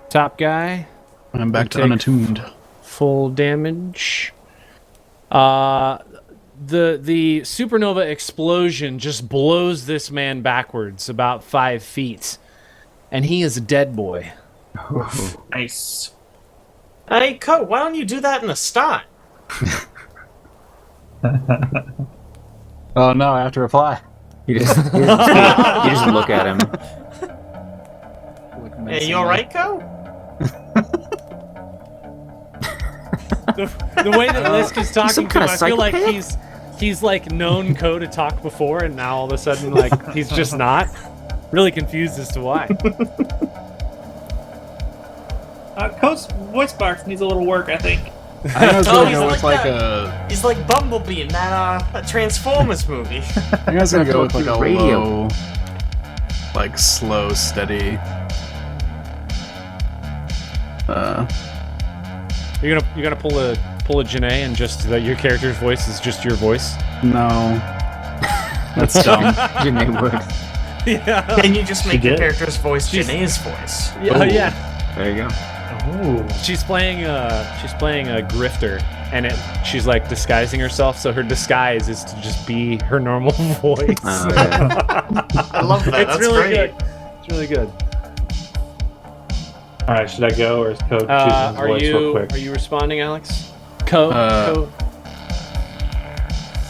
Top guy, I'm back to take unattuned. full damage. The supernova explosion just blows this man backwards about 5 feet, and he is a dead boy. Nice. Hey, Ko, why don't you do that in the start? Oh no, I have to reply. You just look at him. Hey, you alright, Ko? The way that Lisk is talking some to him, kind I of feel like psychopath? he's like known Ko to talk before, and now all of a sudden like he's just not. Really confused as to why. Co's voice box needs a little work, I think. I was Oh, gonna he's go like with like that. He's like Bumblebee in that Transformers movie. I was gonna go with like a Radio. low, like slow, steady. You're gonna pull a Janae and just your character's voice is just your voice. No, that's dumb. Janae would. Yeah. Can you just make your did. character's voice She's- Janae's voice? Yeah. There you go. Ooh. She's playing a grifter, and she's like disguising herself. So her disguise is to just be her normal voice. Oh, yeah. I love that. It's That's really great. good. It's really good. All right, should I go or is Ko choosing his Are voice real quick? you responding, Alex? Ko.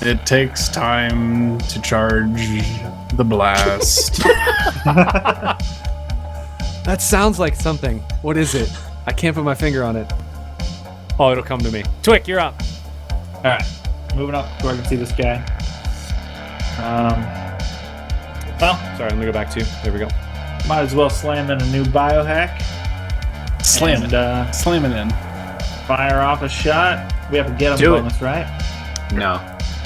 It takes time to charge the blast. That sounds like something. What is it? I can't put my finger on it. Oh, it'll come to me. Twick, you're up. All right, moving up so I can see this guy. Well, Sorry, let me go back to you. There we go. might as well slam in a new biohack Slam and it. Slam it in. fire off a shot. We have a get him Do it. bonus, right? No,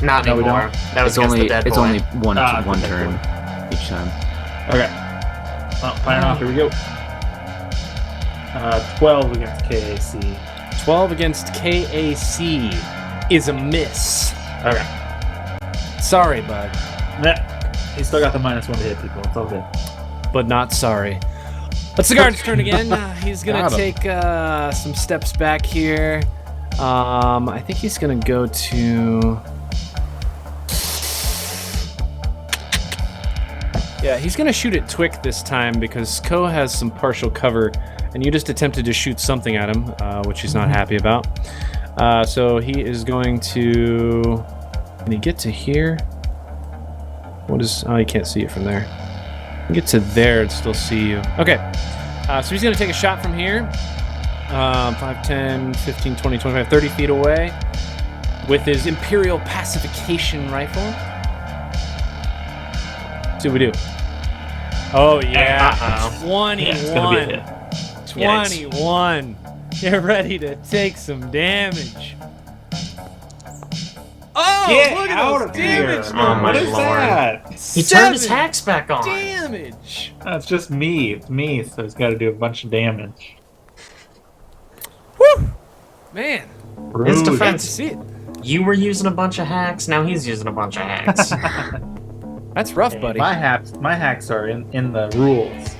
Not No, we anymore. That was it's against only the dead it's boy. only one Ah, one the dead turn each time. Okay. Well, firing off. Here we go. 12 against KAC. 12 against KAC is a miss. Okay. Sorry, bud, Nah, he still got the -1 to hit people. It's all good. but not sorry. It's the guard's turn again. He's gonna Got him. take some steps back here. I think he's gonna go to. Yeah, he's gonna shoot at Twick this time because Ko has some partial cover, and you just attempted to shoot something at him, which he's not happy about. So he is going to. Can he get to here? What is? Oh, you can't see it from there. You can get to there and still see you. Okay. So he's gonna take a shot from here. 5, 10, 15, 20, 25, 30 feet away with his Imperial Pacification rifle. See what we do. Oh, yeah. Uh-oh. 21. Yeah, it's gonna be a hit. 21. Get ready to take some damage. Oh, look at those damage Oh, my What is lord. that? He turned his 7 hacks back on. damage. That's just me. It's me, so it's got to do a bunch of damage. Woo! Man, His Rude. defense. see it. You were using a bunch of hacks, now he's using a bunch of hacks. That's rough, buddy. My hacks are in the rules.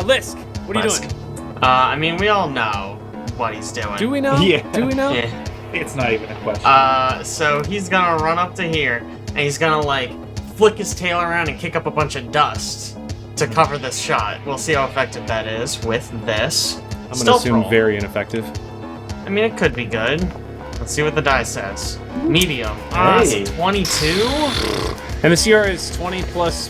Lisk, what are you Lisk. doing? I mean, we all know what he's doing. Do we know? Yeah. Do we know? Yeah. It's not even a question. So he's gonna run up to here, and he's gonna, like, flick his tail around and kick up a bunch of dust to cover this shot. We'll see how effective that is with this. I'm gonna Stealth assume roll. very ineffective. I mean, it could be good. Let's see what the die says. Medium. Hey. So 22? And the CR is 20 plus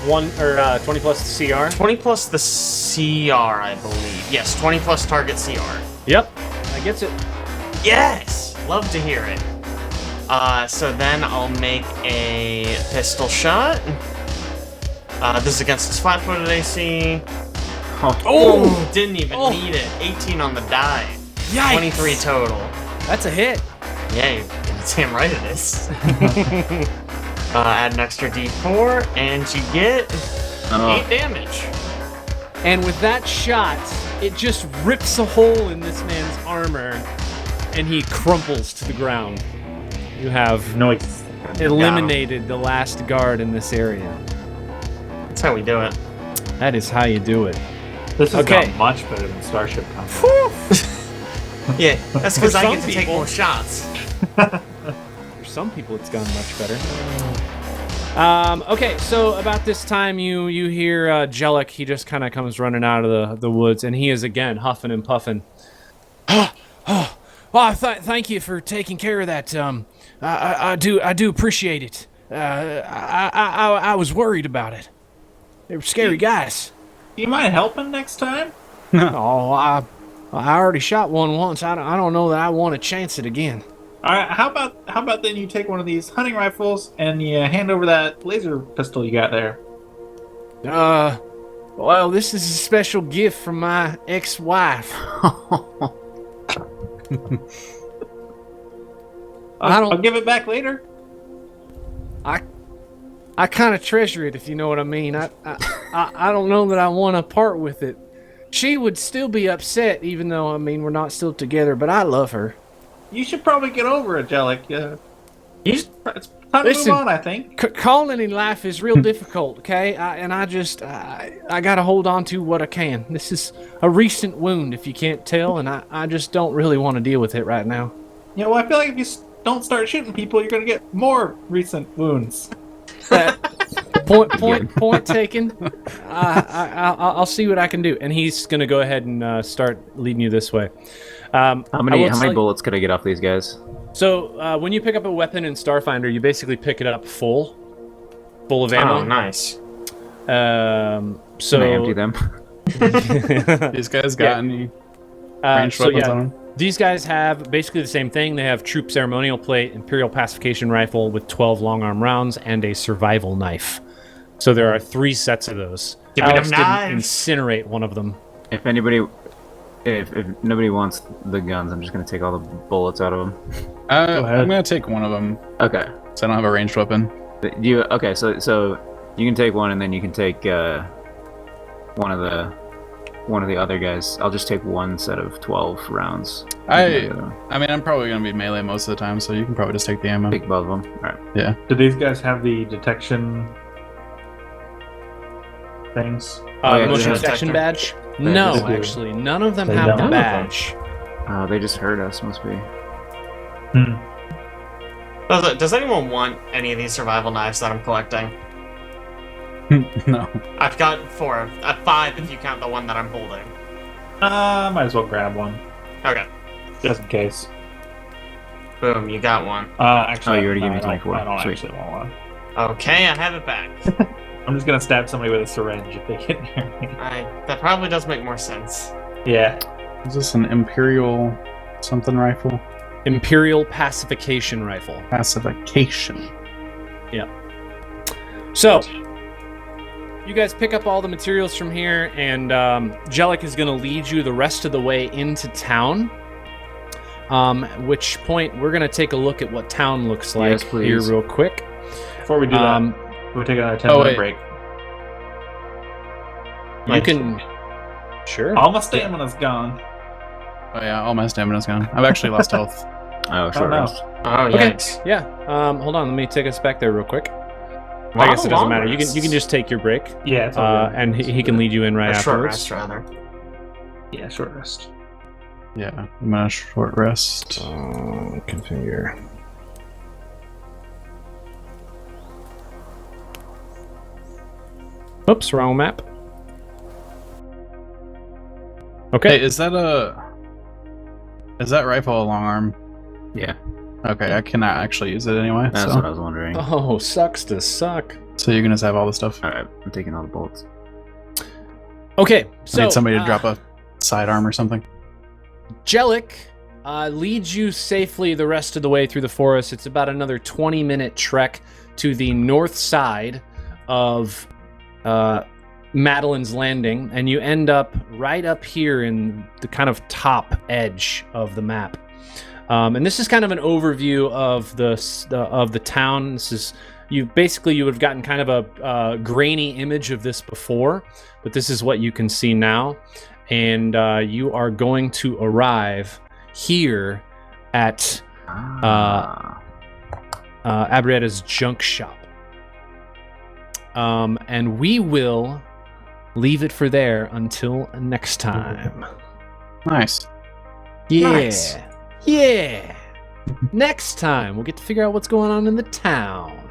1, or 20 plus CR? 20 plus the CR, I believe. Yes, 20 plus target CR. Yep, that gets it. Yes! Love to hear it. So then I'll make a pistol shot. This is against his flat-footed AC. Oh! Didn't even need it. 18 on the die. Yikes! 23 total. That's a hit. Yeah, you're damn right it is. Add an extra d4, and you get 8 damage. And with that shot, it just rips a hole in this man's armor, and he crumples to the ground. You have Noise. eliminated the last guard in this area. That's how we do it. That is how you do it. This is Okay. not much better than Starship Combat. Yeah, that's because For I some get to take people. more shots. For some people, it's gone much better. Okay, so about this time, you hear Jellic. He just kind of comes running out of the woods, and he is again huffing and puffing. Well, thank you for taking care of that. I do appreciate it. I was worried about it. They were scary guys. Do you mind helping next time? Oh, I already shot one once. I don't know that I want to chance it again. All right. How about then you take one of these hunting rifles and you hand over that laser pistol you got there? Well, this is a special gift from my ex-wife. I'll give it back later. I kind of treasure it, if you know what I mean. I don't know that I want to part with it. She would still be upset, even though, I mean, we're not still together, but I love her. You should probably get over it, Jellic. It's time to Listen. move on, I think. Calling in life is real difficult, okay? I gotta hold on to what I can. This is a recent wound, if you can't tell, and I just don't really want to deal with it right now. You know, I feel like if you don't start shooting people, you're gonna get more recent wounds. Point taken. I'll see what I can do, and he's gonna go ahead and start leading you this way. How many bullets could I get off these guys? So when you pick up a weapon in Starfinder, you basically pick it up full of ammo. Oh, nice. So Can I empty them? These guys got any ranged so weapons yeah, on them? these guys have basically the same thing. They have troop ceremonial plate, Imperial pacification rifle with 12 long arm rounds, and a survival knife. So there are 3 sets of those. Give me Alex them didn't knives. incinerate one of them. If nobody wants the guns, I'm just gonna take all the bullets out of them. I'm ahead. gonna take one of them, Okay. so I don't have a ranged weapon. So you can take one, and then you can take one of the one of the other guys. I'll just take one set of 12 rounds. I mean, I'm probably gonna be melee most of the time, so you can probably just take the ammo. Take both of them. All right. Yeah. Do these guys have the detection things? Motion yeah. detection badge? They No, just do. actually, none of them They have the don't? badge. They just heard us. Must be. Does anyone want any of these survival knives that I'm collecting? No. I've got 4. 5 if you count the one that I'm holding. Might as well grab one, Okay. just in case. Boom, you got one. Actually, Oh, you already gave me I don't- 24. I don't Sweet. actually want one. Okay, I have it back. I'm just gonna stab somebody with a syringe if they get near me. That probably does make more sense. Yeah. Is this an Imperial something rifle? Imperial Pacification Rifle. Pacification. So, you guys pick up all the materials from here, and Jellic is going to lead you the rest of the way into town. At which point, we're going to take a look at what town looks like Yes, please. here real quick. Before we do that, we'll take another 10-minute break. You can... Sure. All my stamina's gone. Oh yeah, all my stamina's gone. I've actually lost health. Oh, short no. rest. Oh, Okay. yikes. Yeah. Hold on. Let me take us back there real quick. Wow, I guess it doesn't long matter. You rests. can just take your break, Yeah, it's all good. and he can lead you in right A short afterwards. rest, rather. Yeah, short rest. Yeah, I'm gonna short rest. Configure. Oops, wrong map. Okay. Hey, is that rifle a long arm? Yeah, Okay, I cannot actually use it anyway. that's So. what I was wondering. All Oh, sucks to suck. So you can just have all the stuff. right, I'm taking all the bolts. Okay, I so need somebody to drop a sidearm or something. Jellic leads you safely the rest of the way through the forest. It's about another 20-minute trek to the north side of Madelon's Landing, and you end up right up here in the kind of top edge of the map. And this is kind of an overview of the town. This is you would have gotten kind of a grainy image of this before, but this is what you can see now. And you are going to arrive here at Abrietta's junk shop. And we will leave it for there until next time. Nice. Yeah. Nice. Yeah. Next time, we'll get to figure out what's going on in the town.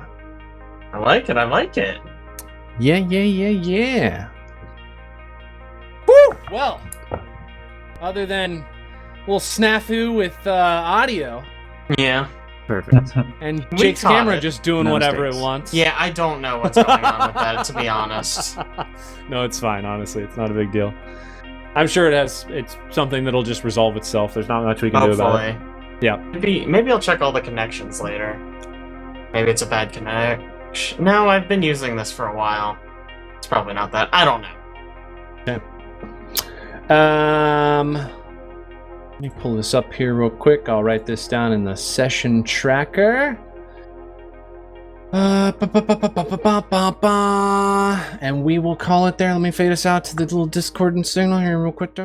I like it, I like it. Yeah. Woo! Well, other than a little snafu with audio Yeah. Perfect. and We Jake's caught camera it. just doing No whatever mistakes. it wants. Yeah, I don't know what's going on with that, to be honest. No, it's fine. Honestly, it's not a big deal. I'm sure it's something that'll just resolve itself. There's not much we can do about it. Hopefully. Yeah. Maybe I'll check all the connections later. Maybe it's a bad connection. No, I've been using this for a while. It's probably not that. I don't know. Let me pull this up here real quick. I'll write this down in the session tracker. And we will call it there. Let me fade us out to the little Discord and signal here real quick.